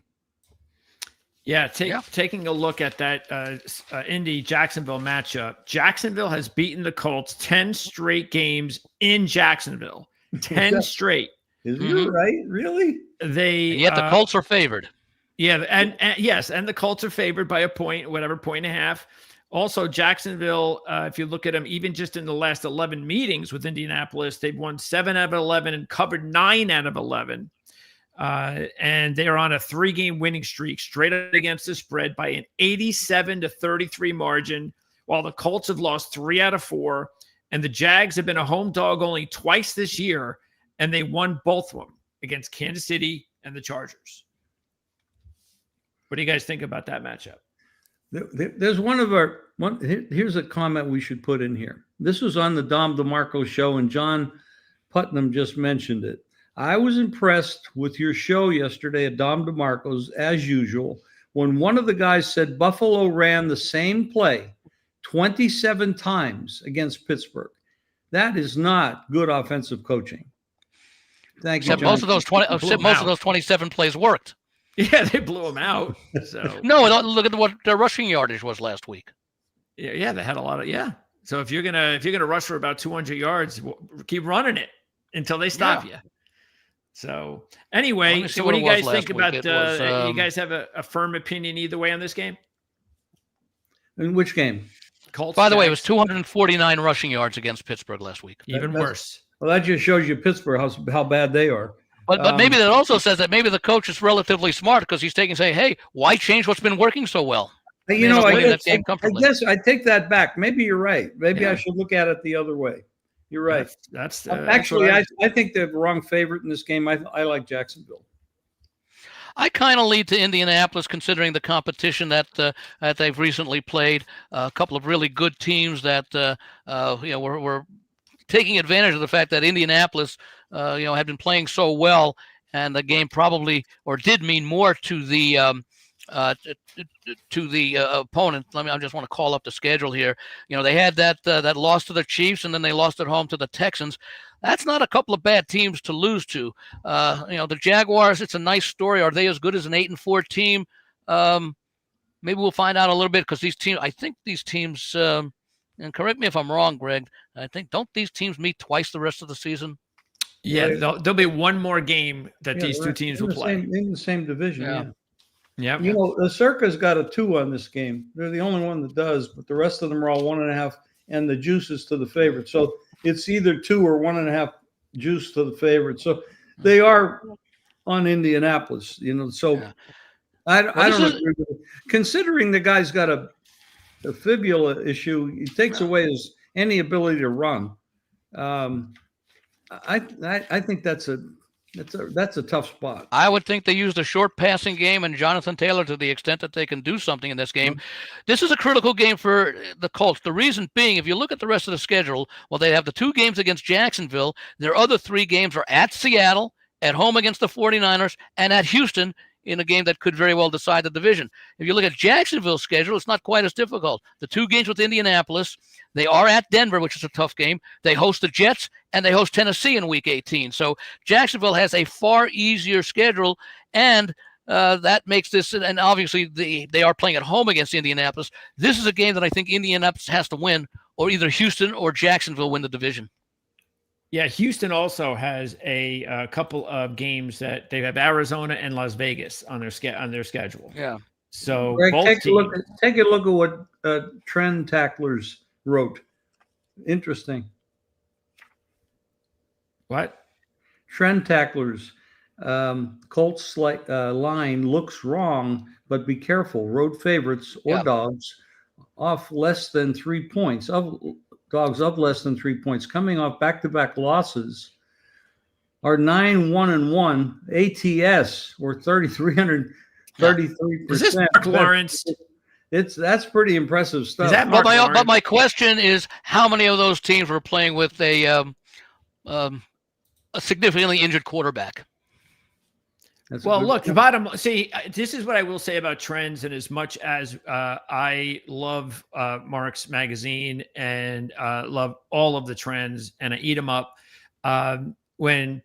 Yeah, taking a look at that Indy-Jacksonville matchup. Jacksonville has beaten the Colts 10 straight games in Jacksonville. 10 straight. Is it right? Really? And yet the Colts are favored. Yeah, and yes, and the Colts are favored by a point, point and a half. Also, Jacksonville, if you look at them, even just in the last 11 meetings with Indianapolis, they've won 7 out of 11 and covered 9 out of 11. And they are on a 3-game winning streak, straight up against the spread by an 87-33 margin, while the Colts have lost 3 out of 4. And the Jags have been a home dog only twice this year, and they won both of them against Kansas City and the Chargers. What do you guys think about that matchup? There's here's a comment we should put in here. This was on the Dom DeMarco show, and John Putnam just mentioned it. I was impressed with your show yesterday at Dom DeMarco's, as usual, when one of the guys said Buffalo ran the same play 27 times against Pittsburgh. That is not good offensive coaching. Thank you, John. Most of those 27 plays worked. Yeah, they blew them out. So no, look at what their rushing yardage was last week. Yeah, they had a lot of So if you're gonna rush for about 200 yards, keep running it until they stop you. So anyway, so what do you guys think about? You guys have a firm opinion either way on this game? In which game? Colts. By the way, it was 249 rushing yards against Pittsburgh last week. Even worse. Well, that just shows you Pittsburgh how bad they are. But maybe that also says that maybe the coach is relatively smart, because he's saying, hey, why change what's been working so well? I guess I take that back. Maybe you're right. Maybe I should look at it the other way. You're right. That's actually, I think they're the wrong favorite in this game. I like Jacksonville. I kind of lead to Indianapolis, considering the competition that they've recently played. A couple of really good teams that were taking advantage of the fact that Indianapolis had been playing so well, and the game probably did mean more to the opponent. I just want to call up the schedule here. They had that loss to the Chiefs, and then they lost at home to the Texans. That's not a couple of bad teams to lose to. The Jaguars, it's a nice story. Are they as good as an 8-4 team? Maybe we'll find out a little bit, because I think these teams, and correct me if I'm wrong, Greg, don't these teams meet twice the rest of the season? Yeah, there'll be one more game that these two teams will play in the same division. Yeah. The Circa's got a 2 on this game. They're the only one that does, but the rest of them are all 1.5, and the juice is to the favorite. So it's either 2 or 1.5 juice to the favorite. So they are on Indianapolis. So I don't agree with it. Considering the guy's got a fibula issue, it takes away any ability to run. I think that's That's a tough spot. I would think they used a short passing game and Jonathan Taylor to the extent that they can do something in this game. This is a critical game for the Colts. The reason being, if you look at the rest of the schedule, well, they have the 2 games against Jacksonville. Their other 3 games are at Seattle, at home against the 49ers, and at Houston in a game that could very well decide the division. If you look at Jacksonville's schedule, it's not quite as difficult. The 2 games with Indianapolis, they are at Denver, which is a tough game. They host the Jets, and they host Tennessee in Week 18. So Jacksonville has a far easier schedule, and that makes this, and obviously they are playing at home against Indianapolis. This is a game that I think Indianapolis has to win, or either Houston or Jacksonville win the division. Yeah, Houston also has a couple of games that they have Arizona and Las Vegas on their schedule. Yeah. So Greg, both take a look at what Trend Tacklers wrote. Interesting. What? Trend Tacklers. Colts line looks wrong, but be careful. Road favorites or dogs off less than 3 points. Dogs of less than 3 points coming off back-to-back losses are 9-1-1 ATS or 3,333%. Is this Mark Lawrence? That's pretty impressive stuff. Is that Mark Lawrence? But my question is, how many of those teams were playing with a significantly injured quarterback? Well, look, this is what I will say about trends. And as much as I love Mark's magazine and love all of the trends and I eat them up, when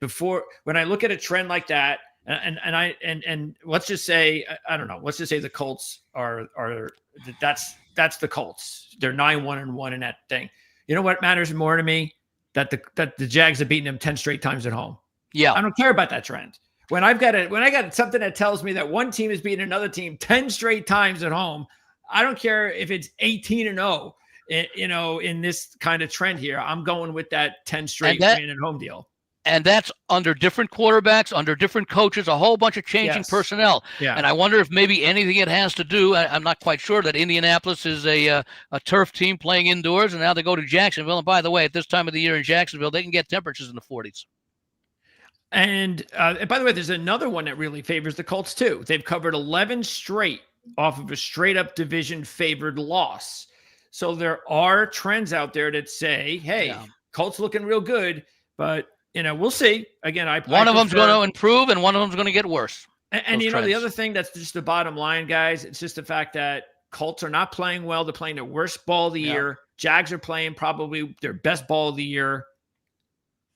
I look at a trend like that, and let's just say, I don't know, let's just say the Colts are that's the Colts. They're 9-1-1 in that thing. You know what matters more to me? That the Jags have beaten them 10 straight times at home. Yeah, I don't care about that trend. When I got something that tells me that one team is beating another team 10 straight times at home, I don't care if it's 18-0, in this kind of trend here. I'm going with that 10 straight win at home deal. And that's under different quarterbacks, under different coaches, a whole bunch of changing personnel. Yeah. And I wonder if maybe anything it has to do, I'm not quite sure, that Indianapolis is a turf team playing indoors, and now they go to Jacksonville. And by the way, at this time of the year in Jacksonville, they can get temperatures in the 40s. And by the way, there's another one that really favors the Colts too. They've covered 11 straight off of a straight up division favored loss. So there are trends out there that say, hey, Colts looking real good, but we'll see. Again, one of them's going to improve and one of them's going to get worse. And the other thing that's just the bottom line, guys, it's just the fact that Colts are not playing well. They're playing their worst ball of the year. Jags are playing probably their best ball of the year.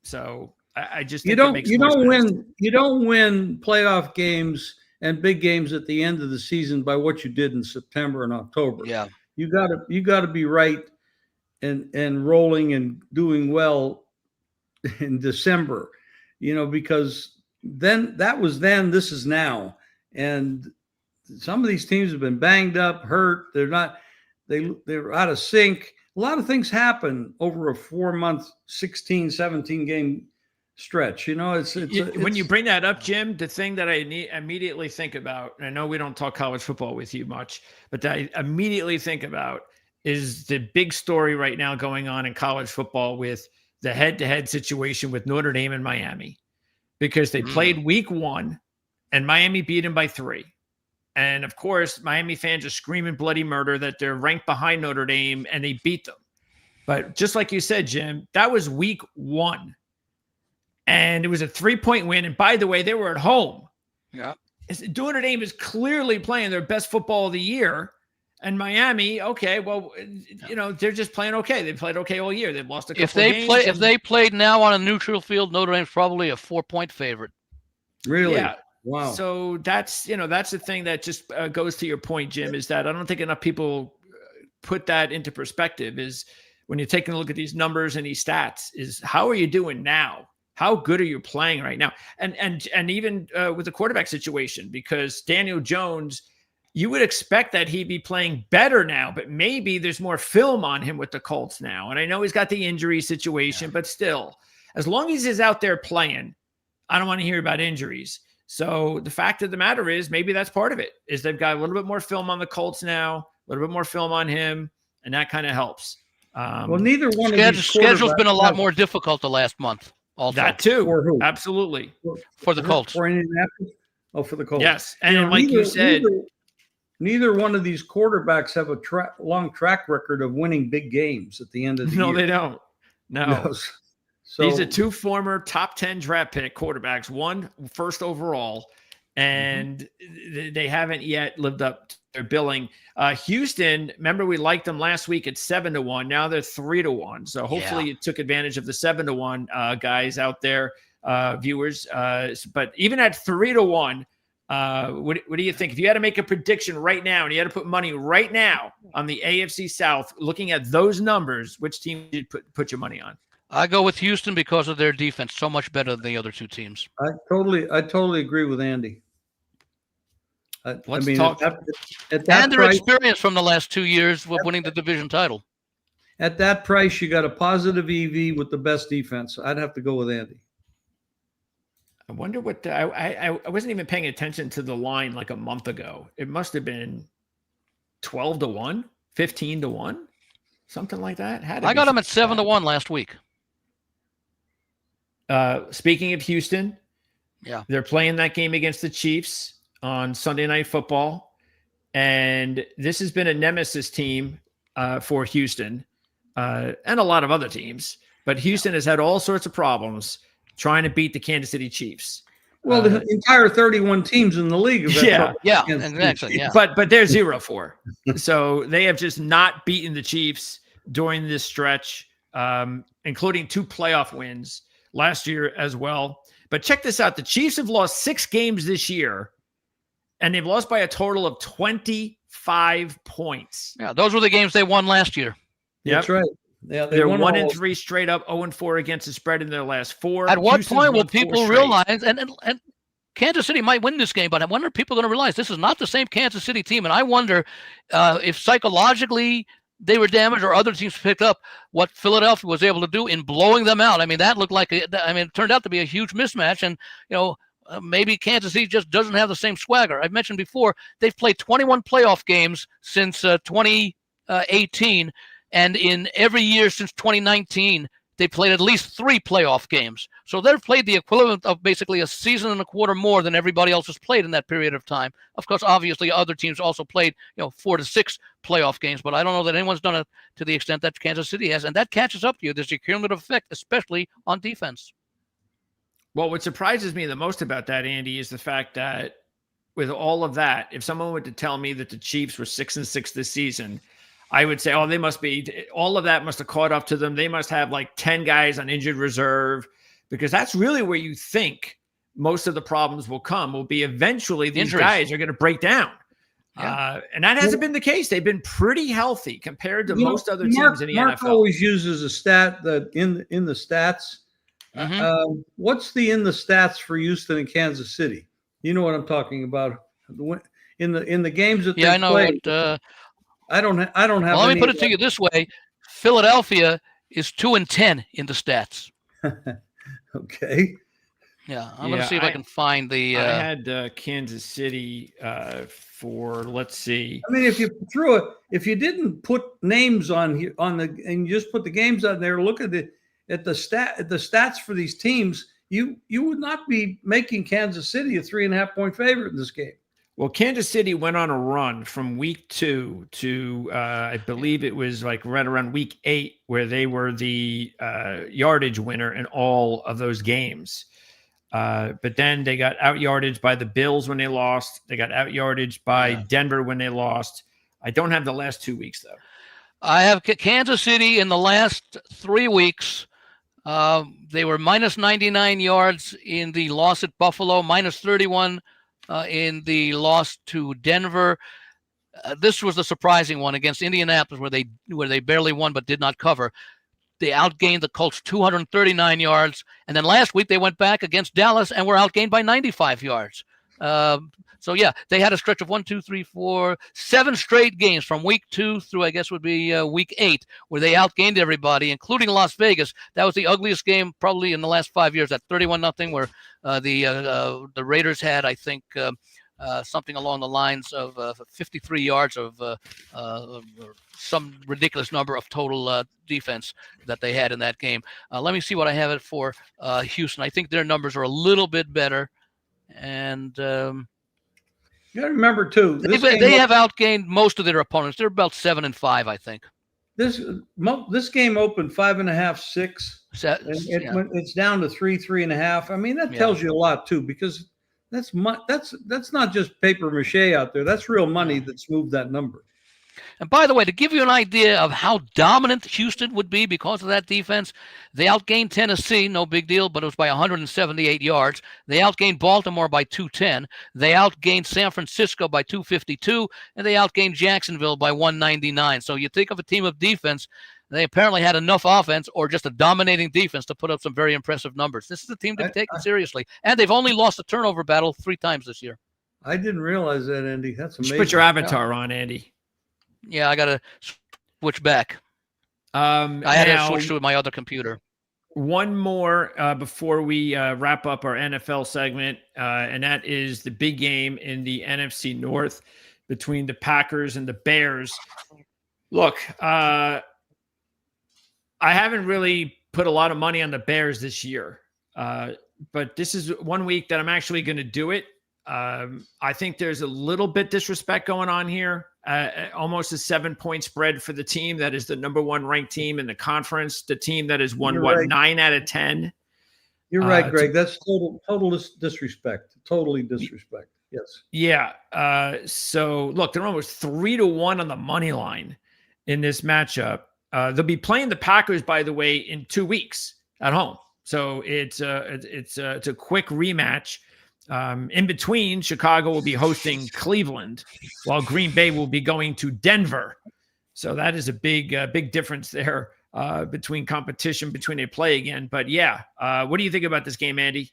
So I just think you don't win playoff games and big games at the end of the season by what you did in September and October. Yeah, you got to be right and rolling and doing well in December, because then this is now, and some of these teams have been banged up, hurt. They're out of sync. A lot of things happen over a 4-month, 16, 17 game stretch. When you bring that up, Jim, the thing that I immediately think about, and I know we don't talk college football with you much, but that I immediately think about is the big story right now going on in college football with the head-to-head situation with Notre Dame and Miami, because they played week 1 and Miami beat them by 3. And of course, Miami fans are screaming bloody murder that they're ranked behind Notre Dame and they beat them. But just like you said, Jim, that was week 1. And it was a 3-point win. And by the way, they were at home. Yeah. Notre Dame is clearly playing their best football of the year. And Miami, okay, well, they're just playing okay. They've played okay all year. They've lost a couple of games. If they played now on a neutral field, Notre Dame's probably a 4-point favorite. Really? Yeah. Wow. So that's the thing that just goes to your point, Jim, is that I don't think enough people put that into perspective, is when you're taking a look at these numbers and these stats, is how are you doing now? How good are you playing right now? And even with the quarterback situation, because Daniel Jones, you would expect that he'd be playing better now, but maybe there's more film on him with the Colts now. And I know he's got the injury situation, but still, as long as he's out there playing, I don't want to hear about injuries. So the fact of the matter is, maybe that's part of it, is they've got a little bit more film on the Colts now, a little bit more film on him, and that kind of helps. Well, neither one of these schedule's been a lot more difficult the last month. Also, That too. For who? Absolutely. for the Colts. For Indianapolis? Oh, for the Colts. Yes. And like you said, neither one of these quarterbacks have a long track record of winning big games at the end of the year. no, they don't. No. So, these are two former top 10 draft pick quarterbacks, one first overall, and they haven't yet lived up to their billing. Houston, remember we liked them last week at 7-1. Now they're 3-1. So hopefully you took advantage of the 7-1 guys out there, viewers. But even at 3-1, what do you think? If you had to make a prediction right now and you had to put money right now on the AFC South, looking at those numbers, which team did you put your money on? I go with Houston because of their defense, so much better than the other two teams. I totally agree with Andy. Let's talk. At that And their price, experience from the last 2 years with winning the division title. at that price, you got a positive EV with the best defense. I'd have to go with Andy. I wonder what I wasn't even paying attention to the line like a month ago. It must have been 12-1, 15-1, something like that. I got them at 7-1 last week. Speaking of Houston, they're playing that game against the Chiefs on Sunday Night Football, and this has been a nemesis team for Houston and a lot of other teams. But Houston has had all sorts of problems trying to beat the Kansas City Chiefs. Well, the entire 31 teams in the league. Exactly. Yeah. But they're 0-4, so they have just not beaten the Chiefs during this stretch, including 2 playoff wins last year as well. But check this out: the Chiefs have lost 6 games this year, and they've lost by a total of 25 points. Yeah, those were the games they won last year. That's right. Yeah, they're 1-3 straight up, 0-4 against the spread in their last 4. At what point will people realize, and Kansas City might win this game, but I wonder if people are going to realize this is not the same Kansas City team. And I wonder if psychologically they were damaged or other teams picked up what Philadelphia was able to do in blowing them out. I mean, that looked like, it turned out to be a huge mismatch. And, maybe Kansas City just doesn't have the same swagger. I've mentioned before, they've played 21 playoff games since 2018. And in every year since 2019, they played at least 3 playoff games. So they've played the equivalent of basically a season and a quarter more than everybody else has played in that period of time. Of course, obviously, other teams also played, 4 to 6 playoff games. But I don't know that anyone's done it to the extent that Kansas City has. And that catches up to you. There's a cumulative effect, especially on defense. Well, what surprises me the most about that, Andy, is the fact that with all of that, if someone were to tell me that the Chiefs were 6-6 this season, I would say, they must be, all of that must have caught up to them. They must have like 10 guys on injured reserve, because that's really where you think most of the problems will be eventually these Injuries. Guys are going to break down. Yeah. And that hasn't been the case. They've been pretty healthy compared to most other teams in the Mark NFL. always uses a stat that in the stats. What's in the stats for Houston and Kansas City? You know what I'm talking about. In the games that they I know played. what, I don't have. Well, let me put it to you this way: Philadelphia is 2-10 in the stats. Okay. Yeah, I'm going to see if I can find the. I had Kansas City for. Let's see. I mean, if you didn't put names and you just put the games on there, look at the stats for these teams, you would not be making Kansas City a 3.5 point favorite in this game. Well, Kansas City went on a run from week 2 to, I believe it was like right around week 8, where they were the yardage winner in all of those games. But then they got out yardage by the Bills when they lost. They got out yardage by Denver when they lost. I don't have the last 2 weeks, though. I have Kansas City in the last 3 weeks. They were minus 99 yards in the loss at Buffalo, minus 31 in the loss to Denver. This was the surprising one against Indianapolis, where they barely won but did not cover. They outgained the Colts 239 yards, and then last week they went back against Dallas and were outgained by 95 yards. So they had a stretch of 7 straight games from week 2 through, I guess would be week 8, where they outgained everybody, including Las Vegas. That was the ugliest game probably in the last 5 years, at 31-0, where the Raiders had, I think, something along the lines of 53 yards of some ridiculous number of total defense that they had in that game. Let me see what I have it for Houston. I think their numbers are a little bit better. And you got to remember, too, they have outgained most of their opponents. They're about 7-5, I think. This game opened 5.5, 6. It's down to 3, 3.5. I mean, that tells you a lot too, because that's not just paper mache out there. That's real money that's moved that number. And by the way, to give you an idea of how dominant Houston would be because of that defense, they outgained Tennessee, no big deal, but it was by 178 yards. They outgained Baltimore by 210. They outgained San Francisco by 252, and they outgained Jacksonville by 199. So you think of a team of defense, they apparently had enough offense or just a dominating defense to put up some very impressive numbers. This is a team to be taken seriously, and they've only lost a turnover battle 3 times this year. I didn't realize that, Andy. That's amazing. Just put your avatar on, Andy. Yeah, I got to switch back. I had to switch to my other computer. One more before we wrap up our NFL segment, and that is the big game in the NFC North between the Packers and the Bears. Look, I haven't really put a lot of money on the Bears this year, but this is one week that I'm actually going to do it. I think there's a little bit disrespect going on here. Almost a 7-point spread for the team that is the number 1 ranked team in the conference. The team that has won 9 out of 10. You're right, Greg. That's total disrespect. Totally disrespect. Yes. Yeah. So look, they're almost 3-1 on the money line in this matchup. They'll be playing the Packers, by the way, in 2 weeks at home. So it's a quick rematch. In between, Chicago will be hosting Cleveland, while Green Bay will be going to Denver. So that is a big difference there between competition between they play again. But yeah, what do you think about this game, Andy?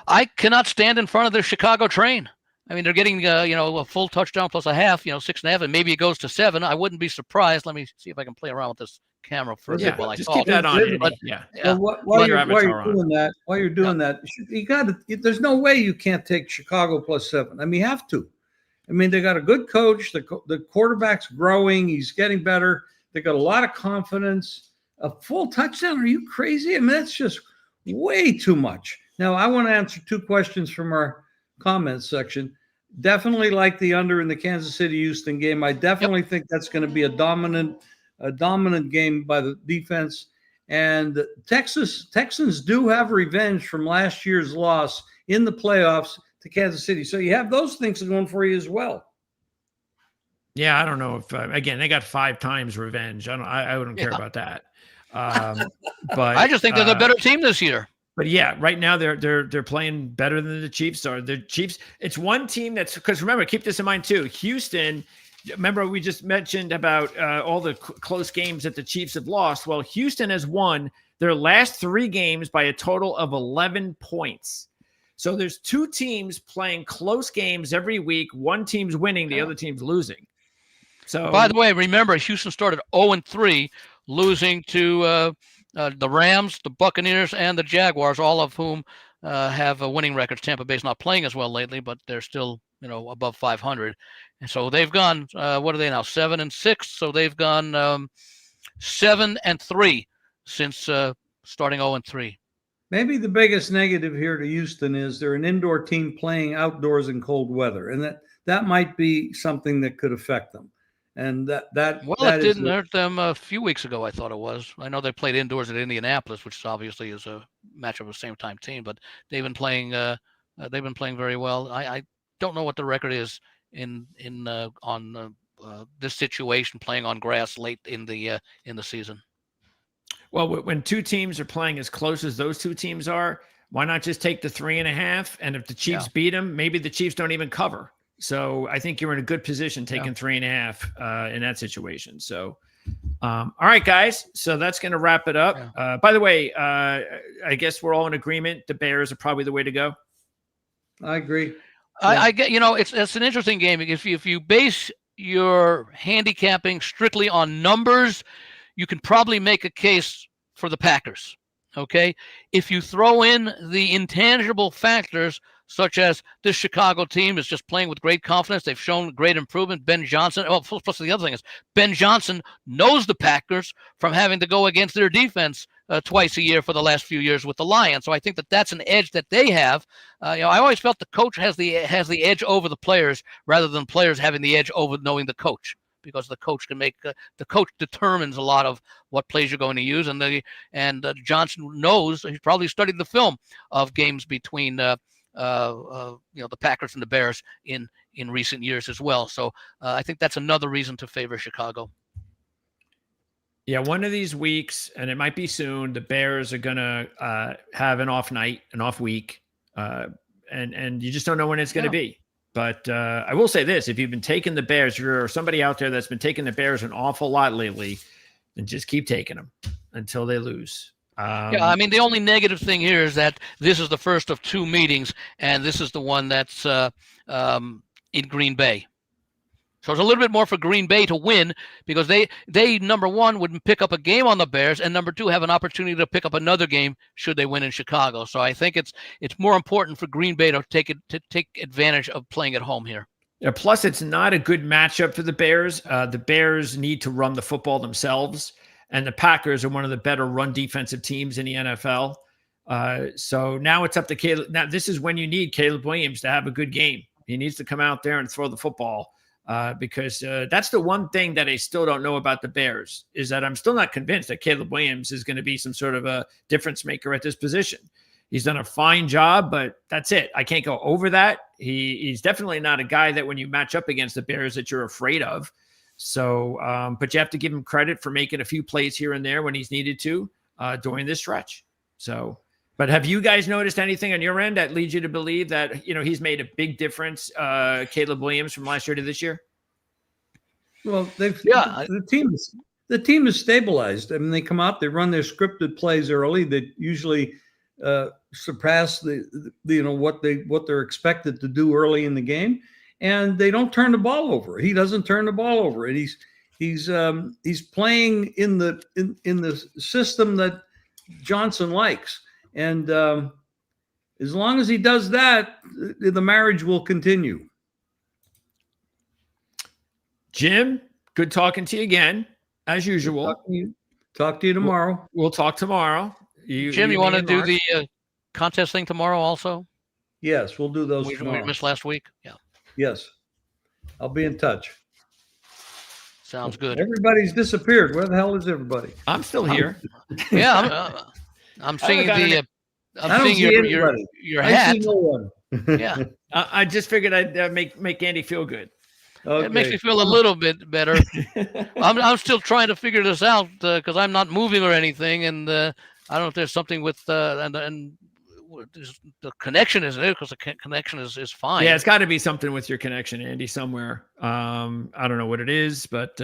I cannot stand in front of the Chicago train. I mean, they're getting a full touchdown plus a half, 6.5, and maybe it goes to 7. I wouldn't be surprised. Let me see if I can play around with this camera for a bit while I just talk. Keep that on, Andy. But, while you're doing that, you got to. There's no way you can't take Chicago plus 7. I mean, you have to. I mean, they got a good coach. The quarterback's growing. He's getting better. They got a lot of confidence. A full touchdown? Are you crazy? I mean, that's just way too much. Now, I want to answer 2 questions from our comments section. Definitely like the under in the Kansas City-Houston game. I definitely think that's going to be a dominant game by the defense. And Texans do have revenge from last year's loss in the playoffs to Kansas City. So you have those things going for you as well. Yeah, I don't know if again they got 5 times revenge. I wouldn't care about that. But I just think they're the better team this year. But yeah, right now they're playing better than the Chiefs are. The Chiefs, it's one team that's, because remember, keep this in mind too. Houston, remember we just mentioned about all the close games that the Chiefs have lost. Well, Houston has won their last 3 games by a total of 11 points. So there's 2 teams playing close games every week. One team's winning, the other team's losing. So, by the way, remember Houston started 0-3, losing to the Rams, the Buccaneers, and the Jaguars, all of whom have winning records. Tampa Bay's not playing as well lately, but they're still, above 500. And so they've gone, what are they now, 7-6? So they've gone 7-3 since starting 0-3. Maybe the biggest negative here to Houston is they're an indoor team playing outdoors in cold weather, and that might be something that could affect them. And it didn't hurt them a few weeks ago. I thought it was. I know they played indoors at Indianapolis, which obviously is a matchup of the same time team, but they've been playing. They've been playing very well. I don't know what the record is on this situation, playing on grass late in the season. Well, when 2 teams are playing as close as those 2 teams are, why not just take the 3.5? And if the Chiefs beat them, maybe the Chiefs don't even cover. So I think you're in a good position taking 3.5 in that situation. So, all right, guys. So that's going to wrap it up. Yeah. By the way, I guess we're all in agreement. The Bears are probably the way to go. I agree. I get, it's an interesting game. If you base your handicapping strictly on numbers, you can probably make a case for the Packers. Okay. If you throw in the intangible factors such as this Chicago team is just playing with great confidence. They've shown great improvement. Ben Johnson, plus the other thing is Ben Johnson knows the Packers from having to go against their defense twice a year for the last few years with the Lions. So I think that that's an edge that they have. I always felt the coach has the edge over the players rather than players having the edge over knowing the coach, because the coach can make the coach determines a lot of what plays you're going to use, and Johnson knows. He's probably studied the film of games between the Packers and the Bears in recent years as well. So I think that's another reason to favor Chicago. Yeah, one of these weeks, and it might be soon, the Bears are going to have an off night, an off week, and you just don't know when it's going to be. But I will say this, if you've been taking the Bears, you're somebody out there that's been taking the Bears an awful lot lately, then just keep taking them until they lose. I mean, the only negative thing here is that this is the first of two meetings, and this is the one that's in Green Bay. So it's a little bit more for Green Bay to win, because they number one, would pick up a game on the Bears, and number two, have an opportunity to pick up another game should they win in Chicago. So I think it's more important for Green Bay to take advantage of playing at home here. Yeah, plus, it's not a good matchup for the Bears. The Bears need to run the football themselves, and the Packers are one of the better run defensive teams in the NFL. So now it's up to Caleb. Now this is when you need Caleb Williams to have a good game. He needs to come out there and throw the football. Because that's the one thing that I still don't know about the Bears, is that I'm still not convinced that Caleb Williams is going to be some sort of a difference maker at this position. He's done a fine job, but that's it. I can't go over that. He's definitely not a guy that when you match up against the Bears that you're afraid of. So, but you have to give him credit for making a few plays here and there when he's needed to during this stretch. So, but have you guys noticed anything on your end that leads you to believe that, he's made a big difference, Caleb Williams, from last year to this year? Well, the team is stabilized. I mean, they come out, they run their scripted plays early that usually surpass what they're expected to do early in the game, and they don't turn the ball over. He doesn't turn the ball over, and he's playing in the system that Johnson likes. And as long as he does that, the marriage will continue. Jim, good talking to you again, as usual. Talk to you tomorrow. We'll talk tomorrow. Jim, you want to do the contest thing tomorrow also? Yes, we'll do those tomorrow. We missed last week? Yeah. Yes. I'll be in touch. Sounds good. Everybody's disappeared. Where the hell is everybody? I'm still here. I'm seeing your hat. I see no one. Yeah. I just figured I'd make Andy feel good. Okay. It makes me feel a little bit better. I'm still trying to figure this out because I'm not moving or anything, and I don't know if there's something with and the connection isn't it, because the connection is fine. Yeah, it's got to be something with your connection, Andy, somewhere. I don't know what it is, but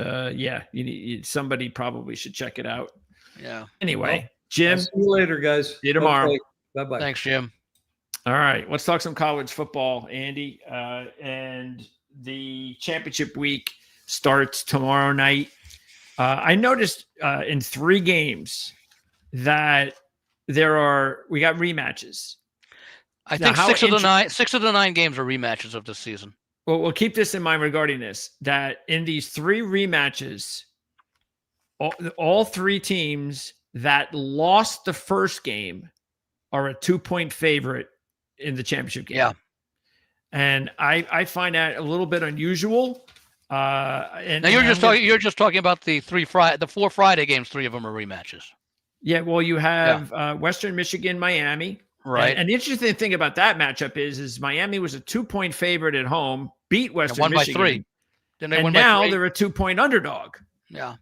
somebody probably should check it out. Yeah. Anyway, Jim. I'll see you later, guys. See you tomorrow. Okay. Bye-bye. Thanks, Jim. All right, let's talk some college football, Andy. And the championship week starts tomorrow night. I noticed in 3 games that we got rematches. I think 6 of the 9 games are rematches of this season. Well, we'll keep this in mind regarding this, that in these 3 rematches, all 3 teams that lost the first game are a 2-point favorite in the championship game. Yeah. And I find that a little bit unusual. And you're just talking about the 4 Friday games. 3 of them are rematches. Yeah. Well, you have Western Michigan, Miami. Right. And the interesting thing about that matchup is Miami was a 2-point favorite at home, beat Western Michigan. Won by 3. Then they won now by 3. they're a 2-point underdog. Yeah.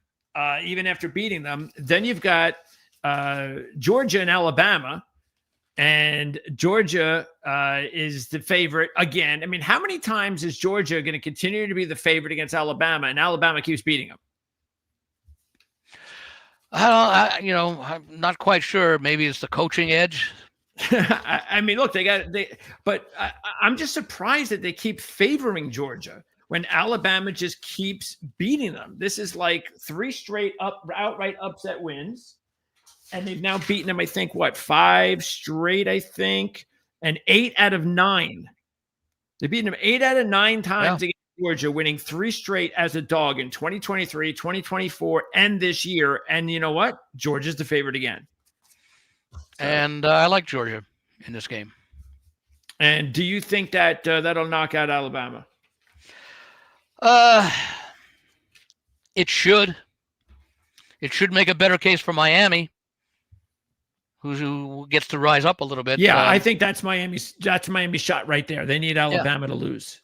Even after beating them. Then you've got Georgia and Alabama. And Georgia is the favorite again. I mean, how many times is Georgia going to continue to be the favorite against Alabama, and Alabama keeps beating them? I'm not quite sure. Maybe it's the coaching edge. I mean, look, but I'm just surprised that they keep favoring Georgia when Alabama just keeps beating them. This is like 3 straight outright upset wins. And they've now beaten them, I think, 5 straight, I think. and 8 out of 9. They beat them 8 out of 9 times against Georgia, winning 3 straight as a dog in 2023, 2024, and this year. And you know what? Georgia's the favorite again. So, and I like Georgia in this game. And do you think that that'll knock out Alabama? It should. It should make a better case for Miami, who gets to rise up a little bit. Yeah, I think that's Miami's shot right there. They need Alabama to lose.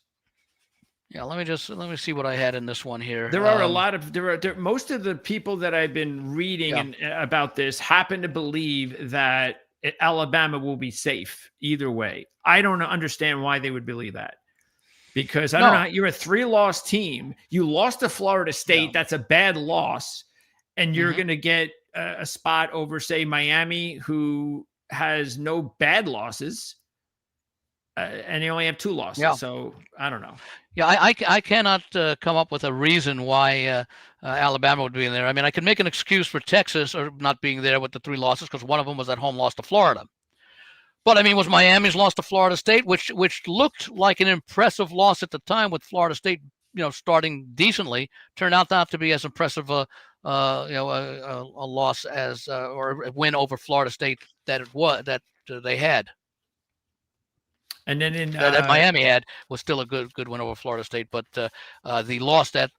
Yeah, let me see what I had in this one here. There are a lot of most of the people that I've been reading about this happen to believe that Alabama will be safe either way. I don't understand why they would believe that. Because I don't know, you're a 3-loss team. You lost to Florida State. That's a bad loss. And you're going to get a spot over, say, Miami, who has no bad losses. And they only have 2 losses. Yeah. So I don't know. Yeah, I cannot come up with a reason why Alabama would be in there. I mean, I can make an excuse for Texas or not being there with the 3 losses because one of them was that home loss to Florida. But I mean, was Miami's loss to Florida State, which looked like an impressive loss at the time, with Florida State, starting decently, turned out not to be as impressive a loss as or a win over Florida State that they had. And then that Miami had was still a good win over Florida State, but the loss that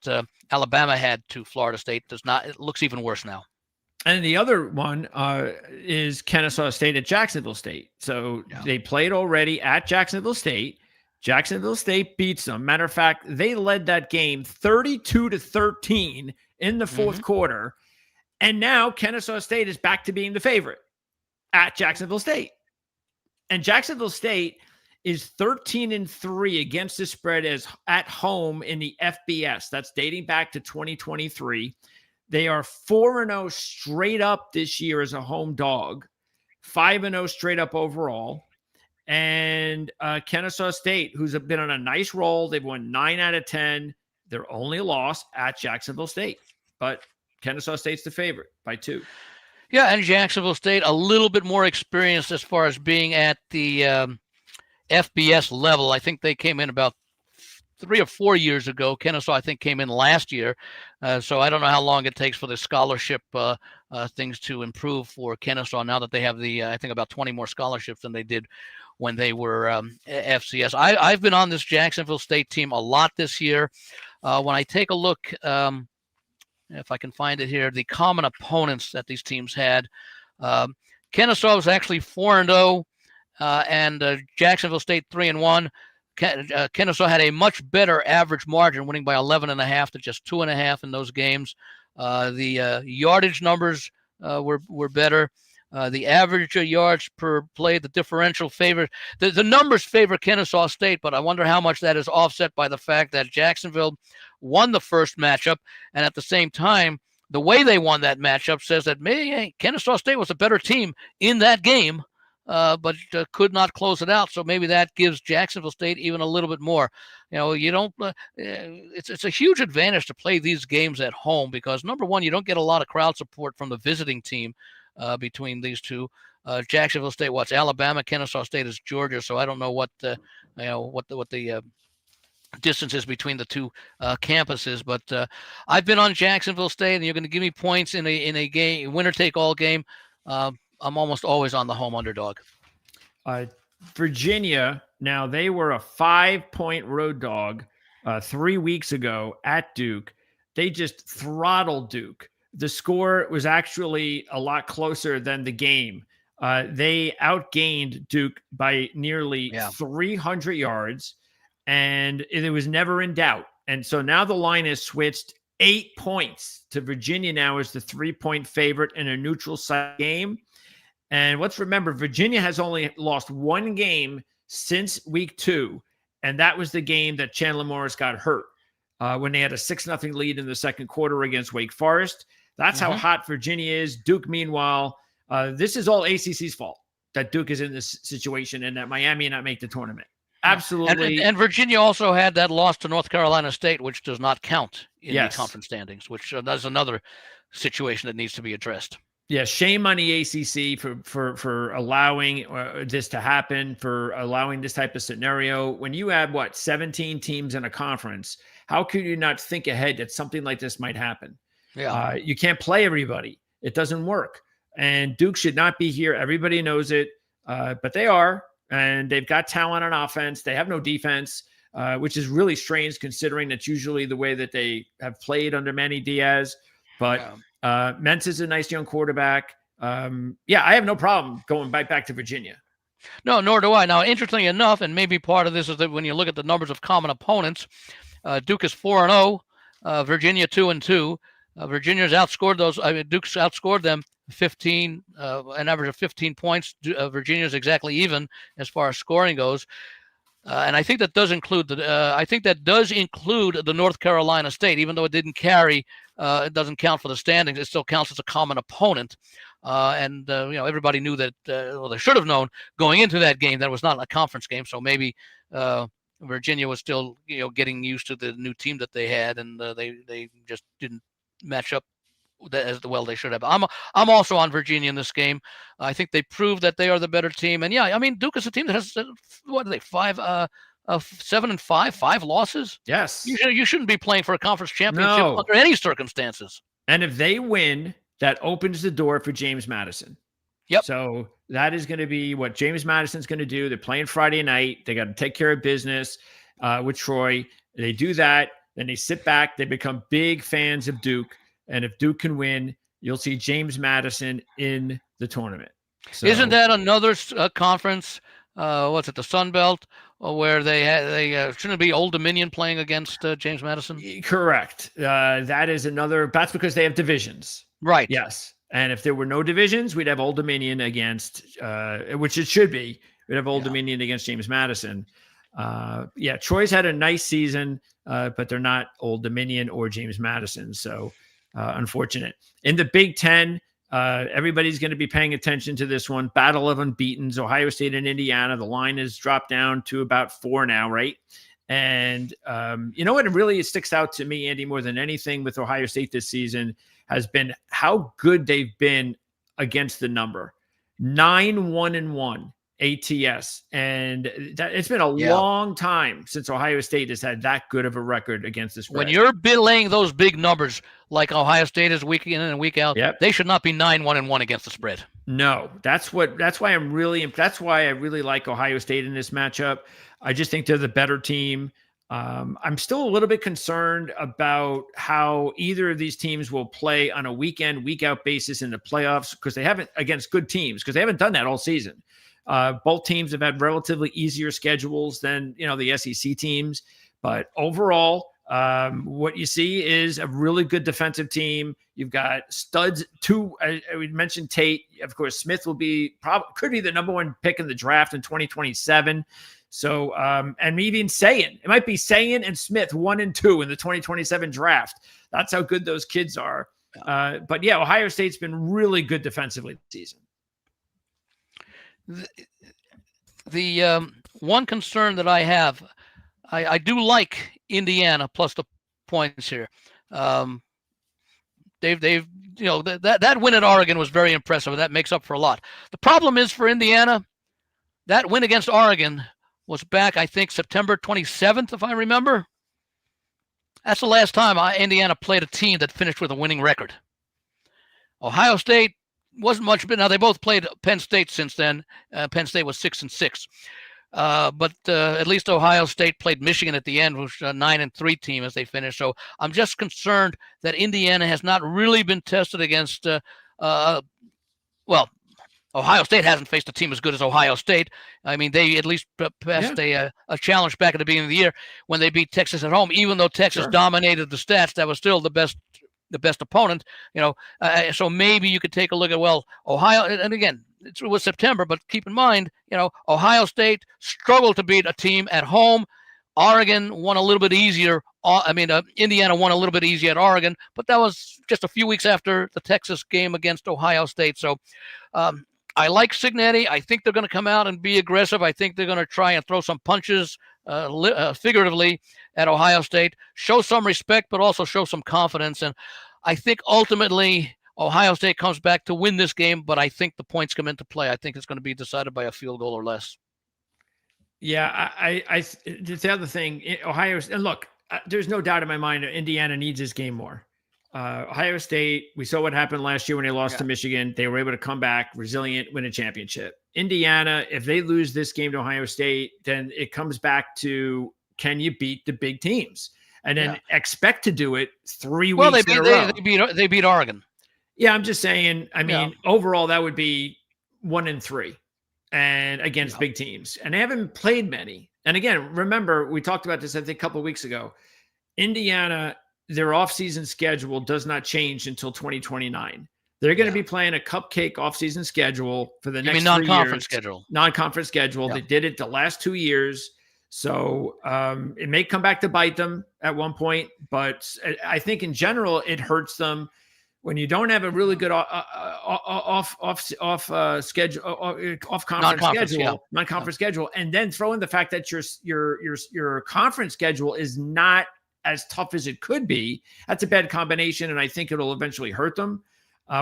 Alabama had to Florida State it looks even worse now. And the other one is Kennesaw State at Jacksonville State. So they played already at Jacksonville State. Jacksonville State beats them. Matter of fact, they led that game 32-13 in the fourth quarter. And now Kennesaw State is back to being the favorite at Jacksonville State. And Jacksonville State is 13-3 against the spread as at home in the FBS. That's dating back to 2023. They are 4-0 straight up this year as a home dog, 5-0 straight up overall. And Kennesaw State, who's been on a nice roll, they've won 9 out of 10. Their only loss at Jacksonville State. But Kennesaw State's the favorite by 2. Yeah, and Jacksonville State, a little bit more experienced as far as being at the FBS level. I think they came in about 3 or 4 years ago. Kennesaw, I think, came in last year. So I don't know how long it takes for the scholarship things to improve for Kennesaw now that they have I think about 20 more scholarships than they did when they were FCS. I've been on this Jacksonville State team a lot this year. When I take a look, if I can find it here, the common opponents that these teams had, Kennesaw was actually 4-0, and Jacksonville State 3-1. Kennesaw had a much better average margin, winning by 11.5 to just 2.5 in those games. The yardage numbers were better. The average yards per play, the differential favor, the numbers favor Kennesaw State, but I wonder how much that is offset by the fact that Jacksonville won the first matchup, and at the same time, the way they won that matchup says that maybe Kennesaw State was a better team in that game. But could not close it out. So maybe that gives Jacksonville State even a little bit more. You don't. It's a huge advantage to play these games at home because, number one, you don't get a lot of crowd support from the visiting team between these two. Jacksonville State, what's Alabama? Kennesaw State is Georgia. So I don't know what the distance is between the two campuses. But I've been on Jacksonville State, and you're going to give me points in a game, winner take all game. I'm almost always on the home underdog. Virginia, now they were a 5-point road dog 3 weeks ago at Duke. They just throttled Duke. The score was actually a lot closer than the game. They outgained Duke by nearly 300 yards, and it was never in doubt. And so now the line has switched 8 points to Virginia now as the 3-point favorite in a neutral site game. And let's remember, Virginia has only lost 1 game since week 2, and that was the game that Chandler Morris got hurt when they had a 6-0 lead in the second quarter against Wake Forest. That's how hot Virginia is. Duke, meanwhile, this is all ACC's fault that Duke is in this situation and that Miami not make the tournament. Absolutely. And Virginia also had that loss to North Carolina State, which does not count in the conference standings, which is another situation that needs to be addressed. Yeah, shame on the ACC for allowing this to happen, for allowing this type of scenario. When you have 17 teams in a conference, how could you not think ahead that something like this might happen? Yeah. You can't play everybody; it doesn't work. And Duke should not be here. Everybody knows it, but they are, and they've got talent on offense. They have no defense, which is really strange considering that's usually the way that they have played under Manny Diaz. But Mentz is a nice young quarterback. I have no problem going back to Virginia. No, nor do I. Now, interestingly enough, and maybe part of this is that when you look at the numbers of common opponents, Duke is 4-0, Virginia 2-2. Virginia's outscored those. Duke's outscored them 15, an average of 15 points. Virginia's exactly even as far as scoring goes. And I think that does include the North Carolina State, even though it didn't carry. It doesn't count for the standings. It still counts as a common opponent. Everybody knew that. They should have known going into that game that it was not a conference game. So maybe Virginia was still, getting used to the new team that they had, and they just didn't match up as well they should have. I'm also on Virginia in this game. I think they proved that they are the better team. And Duke is a team that has 7-5, 5 losses. Yes, you shouldn't be playing for a conference championship under any circumstances. And if they win, that opens the door for James Madison. Yep. So that is going to be what James Madison's going to do. They're playing Friday night. They got to take care of business with Troy. They do that. Then they sit back. They become big fans of Duke. And if Duke can win, you'll see James Madison in the tournament. So, isn't that another conference? What's it, the Sun Belt, where they shouldn't be Old Dominion playing against James Madison? Correct. That is another. That's because they have divisions. Right. Yes. And if there were no divisions, we'd have Old Dominion against, which it should be. We'd have Old Dominion against James Madison. Troy's had a nice season, but they're not Old Dominion or James Madison. So unfortunate. In the Big Ten, everybody's going to be paying attention to this one. Battle of unbeatens, Ohio State and Indiana. The line has dropped down to about 4 now, right? And you know what really sticks out to me, Andy, more than anything with Ohio State this season has been how good they've been against the number. 9-1-1 ATS. And it's been a long time since Ohio State has had that good of a record against the spread. When you're laying those big numbers like Ohio State is week in and week out, they should not be 9-1-1 against the spread. No, that's why I really like Ohio State in this matchup. I just think they're the better team. I'm still a little bit concerned about how either of these teams will play on a week out basis in the playoffs because they haven't against good teams because they haven't done that all season. Both teams have had relatively easier schedules than the SEC teams, but overall, what you see is a really good defensive team. You've got studs. We mentioned Tate. Of course, Smith could be the number 1 pick in the draft in 2027. So, and even Sayin, it might be Sayin and Smith 1 and 2 in the 2027 draft. That's how good those kids are. But Ohio State's been really good defensively this season. The one concern that I have, I do like Indiana plus the points here. They've that win at Oregon was very impressive. That makes up for a lot. The problem is for Indiana, that win against Oregon was back, I think, September 27th, if I remember. That's the last time Indiana played a team that finished with a winning record. Ohio State wasn't much, but now they both played Penn State since then. Penn State was 6-6. But at least Ohio State played Michigan at the end, which was a 9-3 team as they finished. So I'm just concerned that Indiana has not really been tested against, Ohio State hasn't faced a team as good as Ohio State. I mean, they at least passed a challenge back at the beginning of the year when they beat Texas at home. Even though Texas dominated the stats, that was still the best opponent. So maybe you could take a look at Ohio. And again, it was September, but keep in mind, Ohio State struggled to beat a team at home. Oregon won a little bit easier. Indiana won a little bit easier at Oregon, but that was just a few weeks after the Texas game against Ohio State. So I like Cignetti. I think they're going to come out and be aggressive. I think they're going to try and throw some punches figuratively at Ohio State, show some respect, but also show some confidence. And I think ultimately Ohio State comes back to win this game, but I think the points come into play. I think it's going to be decided by a field goal or less. Yeah, it's the other thing. Ohio, and look, there's no doubt in my mind that Indiana needs this game more. Ohio State, we saw what happened last year when they lost to Michigan. They were able to come back, resilient, win a championship. Indiana, if they lose this game to Ohio State, then it comes back to, can you beat the big teams? And then expect to do it 3 weeks in a row. They beat Oregon. Yeah, I'm just saying, I mean, overall, that would be 1-3 and against big teams. And they haven't played many. And again, remember, we talked about this, I think, a couple of weeks ago. Indiana, their offseason schedule does not change until 2029. They're going to be playing a cupcake offseason schedule for the next 3 years. Non-conference schedule. Non-conference schedule. They did it the last 2 years. So it may come back to bite them at one point. But I think in general, it hurts them when you don't have a really good non-conference schedule, and then throw in the fact that your conference schedule is not as tough as it could be. That's a bad combination, and I think it'll eventually hurt them,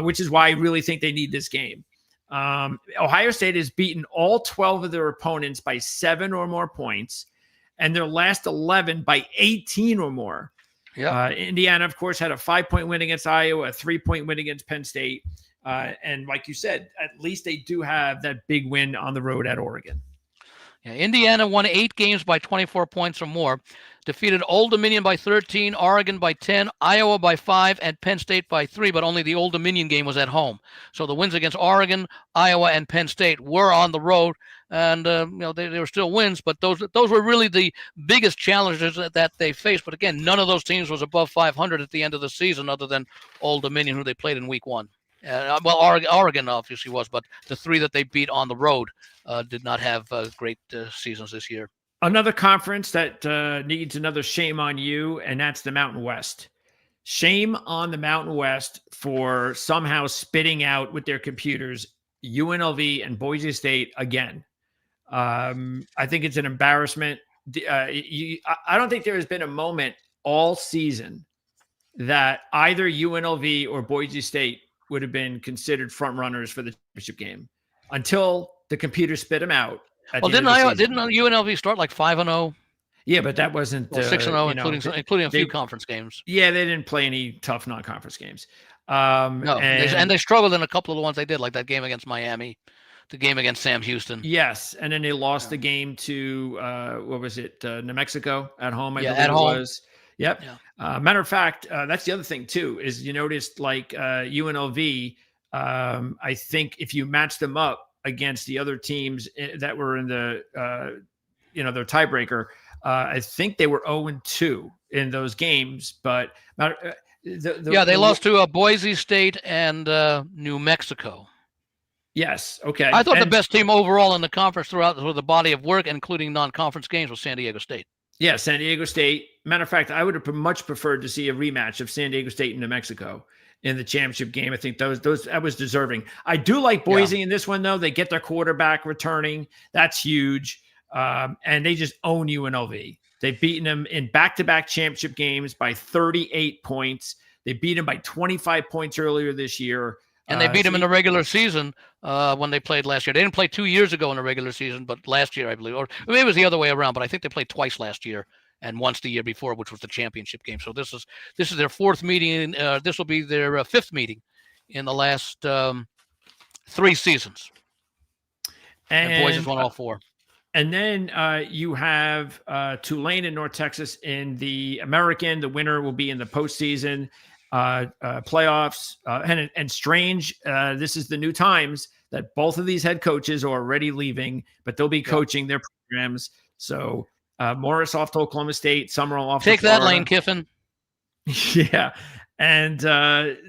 which is why I really think they need this game. Ohio State has beaten all 12 of their opponents by 7 or more points, and their last 11 by 18 or more. Yeah. Indiana, of course, had a 5-point win against Iowa, a 3-point win against Penn State. And like you said, at least they do have that big win on the road at Oregon. Yeah, Indiana won 8 games by 24 points or more, defeated Old Dominion by 13, Oregon by 10, Iowa by 5, and Penn State by 3, but only the Old Dominion game was at home. So the wins against Oregon, Iowa, and Penn State were on the road, and they were still wins, but those were really the biggest challenges that they faced. But again, none of those teams was above 500 at the end of the season other than Old Dominion, who they played in week 1. Oregon obviously was, but the 3 that they beat on the road did not have great seasons this year. Another conference that needs another shame on you, and that's the Mountain West. Shame on the Mountain West for somehow spitting out with their computers UNLV and Boise State again. I think it's an embarrassment. I don't think there has been a moment all season that either UNLV or Boise State would have been considered front runners for the championship game until the computer spit them out. Well, didn't UNLV start like 5-0? Yeah, but that wasn't 6-0, including a few conference games. Yeah, they didn't play any tough non-conference games. And they struggled in a couple of the ones they did, like that game against Miami, the game against Sam Houston. Yes, and then they lost the game to New Mexico at home. I believe at home. It was. Yep. Yeah. Matter of fact, that's the other thing too, is you noticed like UNLV. I think if you match them up against the other teams that were in the their tiebreaker, I think they were 0-2 in those games. But they lost to Boise State and New Mexico. Yes. Okay. I thought the best team overall in the conference throughout the body of work, including non-conference games, was San Diego State. Yeah, San Diego State. Matter of fact, I would have much preferred to see a rematch of San Diego State and New Mexico in the championship game. I think that was deserving. I do like Boise in this one, though. They get their quarterback returning. That's huge. And they just own UNLV. They've beaten them in back-to-back championship games by 38 points. They beat them by 25 points earlier this year. And they beat them in the regular season when they played last year. They didn't play 2 years ago in the regular season, but last year, I believe. Or maybe it was the other way around, but I think they played twice last year and once the year before, which was the championship game. So this is their 4th meeting. This will be their 5th meeting in the last 3 seasons. And Boise's won all 4. And then you have Tulane and North Texas in the American. The winner will be in the postseason playoffs. And strange, this is the new times that both of these head coaches are already leaving, but they'll be coaching their programs. So Morris off to Oklahoma State, Summerall off to Florida. That, Lane Kiffin. Yeah. And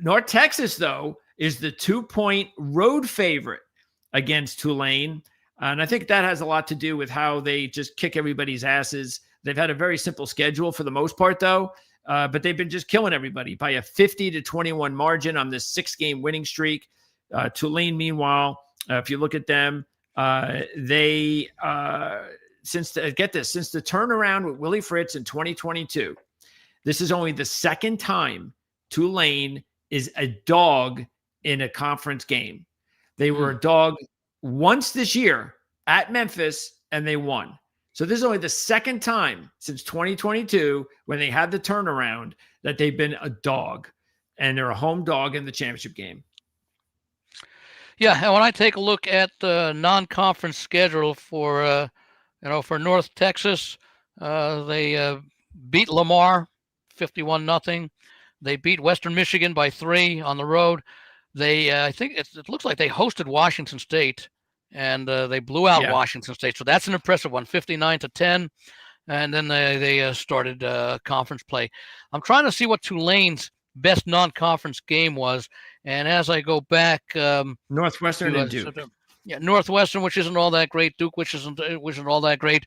North Texas, though, is the 2-point road favorite against Tulane. And I think that has a lot to do with how they just kick everybody's asses. They've had a very simple schedule for the most part, though. But they've been just killing everybody by a 50-21 margin on this 6-game winning streak. Tulane, meanwhile, if you look at them, they since the turnaround with Willie Fritz in 2022, this is only the second time Tulane is a dog in a conference game. They were a dog once this year at Memphis, and they won. So this is only the second time since 2022 when they had the turnaround that they've been a dog, and they're a home dog in the championship game. Yeah, and when I take a look at the non-conference schedule for North Texas, they beat Lamar 51-0. They beat Western Michigan by 3 on the road. They, I think it looks like they hosted Washington State, and they blew out Washington State. So that's an impressive one, 59-10. And then they started conference play. I'm trying to see what Tulane's best non-conference game was, and as I go back, Northwestern and Duke. Northwestern, which isn't all that great. Duke, which isn't all that great.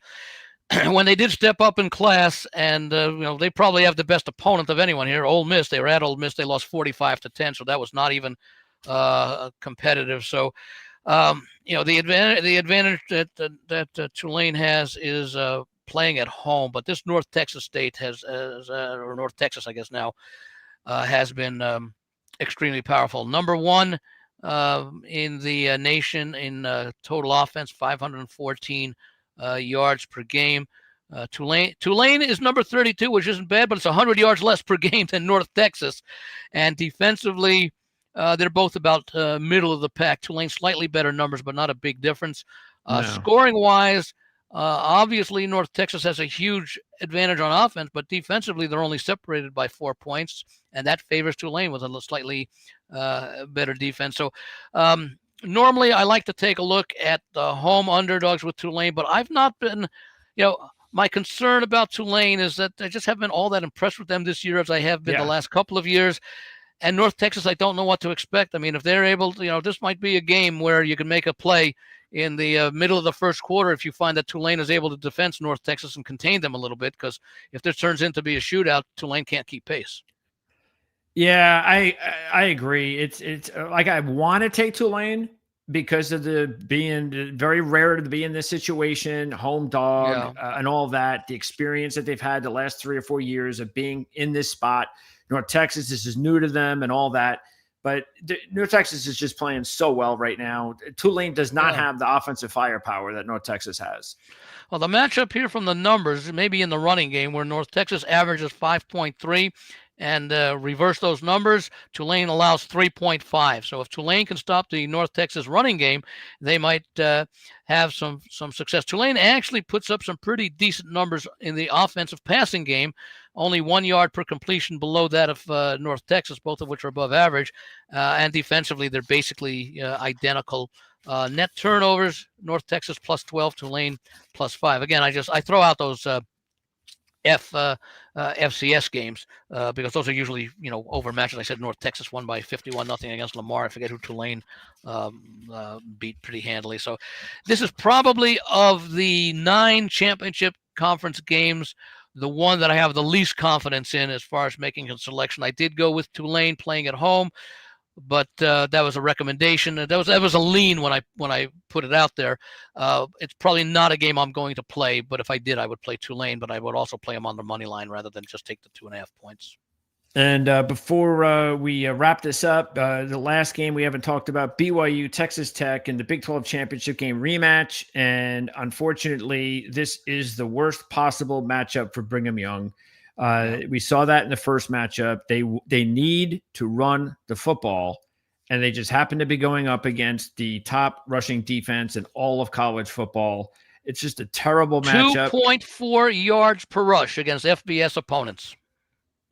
When they did step up in class, and they probably have the best opponent of anyone here, Ole Miss. They were at Ole Miss. They lost 45-10, so that was not even competitive. So, the advantage that Tulane has is playing at home. But this North Texas state or North Texas, I guess now, has been extremely powerful. Number one in the nation in total offense, 514 yards per game. Tulane is number 32, which isn't bad, but it's 100 yards less per game than North Texas. And defensively, they're both about middle of the pack. Tulane slightly better numbers, but not a big difference. No. Scoring-wise, obviously North Texas has a huge advantage on offense, but defensively they're only separated by 4 points, and that favors Tulane with a slightly better defense. So normally I like to take a look at the home underdogs with Tulane, but I've not been, my concern about Tulane is that I just haven't been all that impressed with them this year as I have been the last couple of years. And North Texas, I don't know what to expect. I mean, if they're able to, this might be a game where you can make a play in the middle of the first quarter if you find that Tulane is able to defend North Texas and contain them a little bit, because if this turns into be a shootout, Tulane can't keep pace. Yeah, I agree. It's like I want to take Tulane because of being very rare to be in this situation, home dog, and all that, the experience that they've had the last 3 or 4 years of being in this spot. North Texas, this is new to them and all that. But North Texas is just playing so well right now. Tulane does not have the offensive firepower that North Texas has. Well, the matchup here from the numbers, maybe in the running game, where North Texas averages 5.3, and reverse those numbers, Tulane allows 3.5. So if Tulane can stop the North Texas running game, they might have some success. Tulane actually puts up some pretty decent numbers in the offensive passing game, only 1 yard per completion below that of North Texas, both of which are above average. And defensively, they're basically identical. Net turnovers, North Texas plus 12, Tulane plus 5. Again, I throw out those FCS games because those are usually over matches. I said North Texas won by 51-0 against Lamar. I forget who Tulane beat pretty handily. So this is probably, of the 9 championship conference games, the one that I have the least confidence in as far as making a selection. I did go with Tulane playing at home, but that was a recommendation. That was a lean when I put it out there. It's probably not a game I'm going to play, but if I did, I would play Tulane, but I would also play them on the money line rather than just take the 2.5 points. And before we wrap this up, the last game we haven't talked about, BYU, Texas Tech, in the Big 12 championship game rematch. And unfortunately, this is the worst possible matchup for Brigham Young. We saw that in the first matchup. They need to run the football, and they just happen to be going up against the top rushing defense in all of college football. It's just a terrible matchup. 2.4 yards per rush against FBS opponents.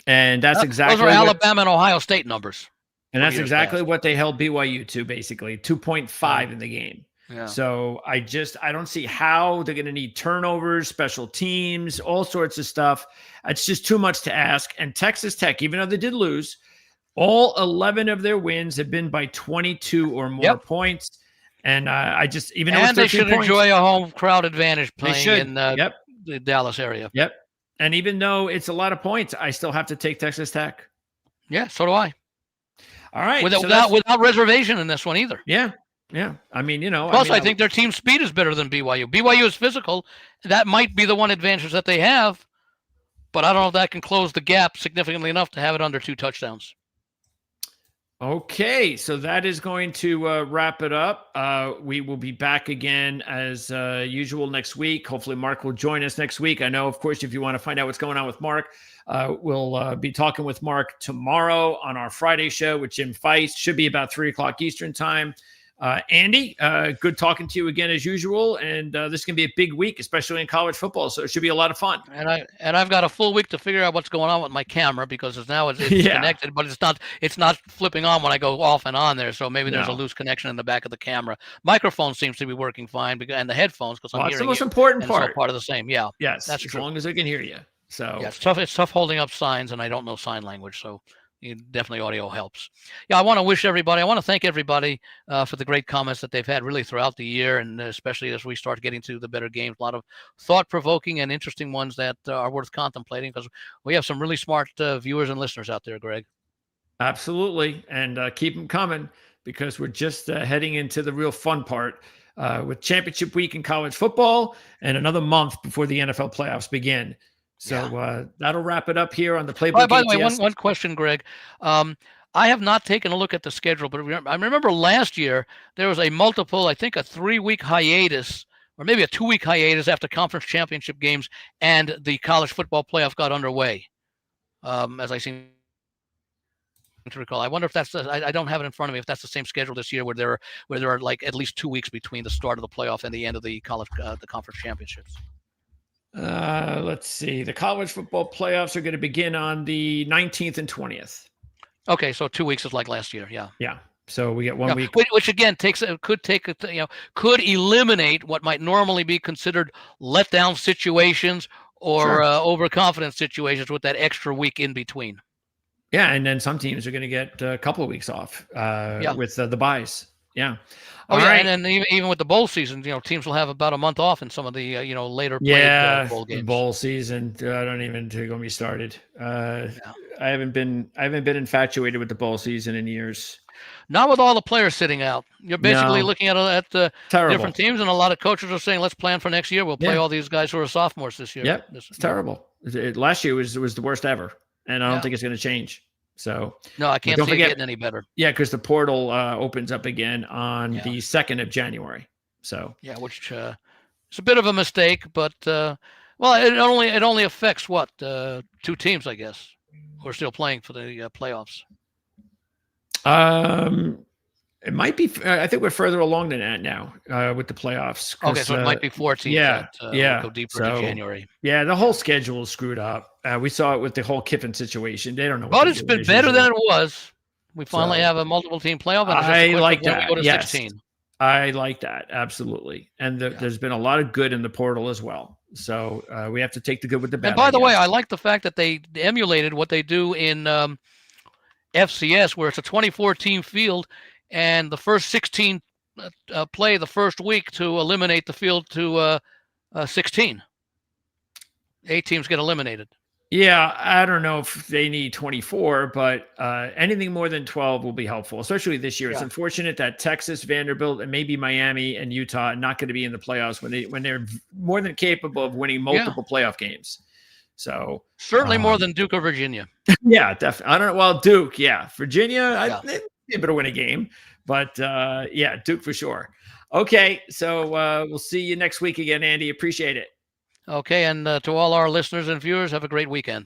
And that's exactly those are Alabama and Ohio State numbers. And that's exactly what they held BYU to, basically 2.5 in the game. Yeah. So I don't see how they're going to need turnovers, special teams, all sorts of stuff. It's just too much to ask. And Texas Tech, even though they did lose, all 11 of their wins have been by 22 or more points. And even though they should enjoy a home crowd advantage playing in the Dallas area. Yep. And even though it's a lot of points, I still have to take Texas Tech. Yeah, so do I. All right. Without reservation in this one either. Yeah. Yeah. I mean, Plus, I think their team speed is better than BYU. BYU is physical. That might be the one advantage that they have, but I don't know if that can close the gap significantly enough to have it under 2 touchdowns. Okay, so that is going to wrap it up. We will be back again as usual next week. Hopefully, Mark will join us next week. I know, of course, if you want to find out what's going on with Mark, we'll be talking with Mark tomorrow on our Friday show with Jim Feist. Should be about 3:00 Eastern time. Andy, good talking to you again as usual. And this can be a big week, especially in college football. So it should be a lot of fun. And I've got a full week to figure out what's going on with my camera because it's Yeah. connected, but it's not flipping on when I go off and on there. So maybe there's a loose connection in the back of the camera. Microphone seems to be working fine, and the headphones because I'm That's the hearing most it, important and it's all part. part of the same. Yeah. Yes, That's as true. long as I can hear you. So Yeah, it's tough holding up signs, and I don't know sign language, so definitely audio helps. Yeah, I want to thank everybody for the great comments that they've had really throughout the year, and especially as we start getting to the better games, a lot of thought-provoking and interesting ones that are worth contemplating because we have some really smart viewers and listeners out there, Greg. Absolutely, and keep them coming because we're just heading into the real fun part with championship week in college football and another month before the NFL playoffs begin. So that'll wrap it up here on the Playbook. By the way, one question, Greg. I have not taken a look at the schedule, but I remember last year there was a 3-week hiatus, or maybe a 2-week hiatus after conference championship games, and the college football playoff got underway. As I seem to recall, I wonder if that's I don't have it in front of me. If that's the same schedule this year, where there are like at least 2 weeks between the start of the playoff and the end of the conference championships. Let's see. The college football playoffs are going to begin on the 19th and 20th. Okay, so 2 weeks is like last year. Yeah. Yeah. So we get 1 week, which again could eliminate what might normally be considered letdown situations or overconfidence situations with that extra week in between. Yeah, and then some teams are going to get a couple of weeks off with the buys. Yeah. Right. And then even with the bowl season, teams will have about a month off in some of the later played bowl games. The bowl season. I don't even get me started. I haven't been infatuated with the bowl season in years. Not with all the players sitting out. You're basically looking at different teams, and a lot of coaches are saying, "Let's plan for next year. We'll play all these guys who are sophomores this year." Yeah, it's terrible. Last year was the worst ever, and I don't think it's going to change. So no, I can't see it getting any better. Yeah, because the portal opens up again on the 2nd of January. So which it's a bit of a mistake, but it only affects 2 teams, I guess, who are still playing for the playoffs. It might be. I think we're further along than that now with the playoffs. Okay, so it might be 4 teams. Go deeper into January. Yeah, the whole schedule is screwed up. We saw it with the whole Kiffin situation. They don't know. But it's been better than it was. We finally have a multiple team playoff. And I like that. We go to 16. I like that. Absolutely. And there's been a lot of good in the portal as well. So we have to take the good with the bad. And by the way, I like the fact that they emulated what they do in FCS, where it's a 24-team field, and the first 16 play the first week to eliminate the field to 16. 8 teams get eliminated. Yeah, I don't know if they need 24, but anything more than 12 will be helpful, especially this year. It's unfortunate that Texas, Vanderbilt, and maybe Miami and Utah are not going to be in the playoffs when they're more than capable of winning multiple playoff games. So certainly more than Duke or Virginia. Yeah, definitely. I don't know. Well, Duke, Virginia, they better win a game, but Duke for sure. Okay, so we'll see you next week again, Andy. Appreciate it. Okay, and to all our listeners and viewers, have a great weekend.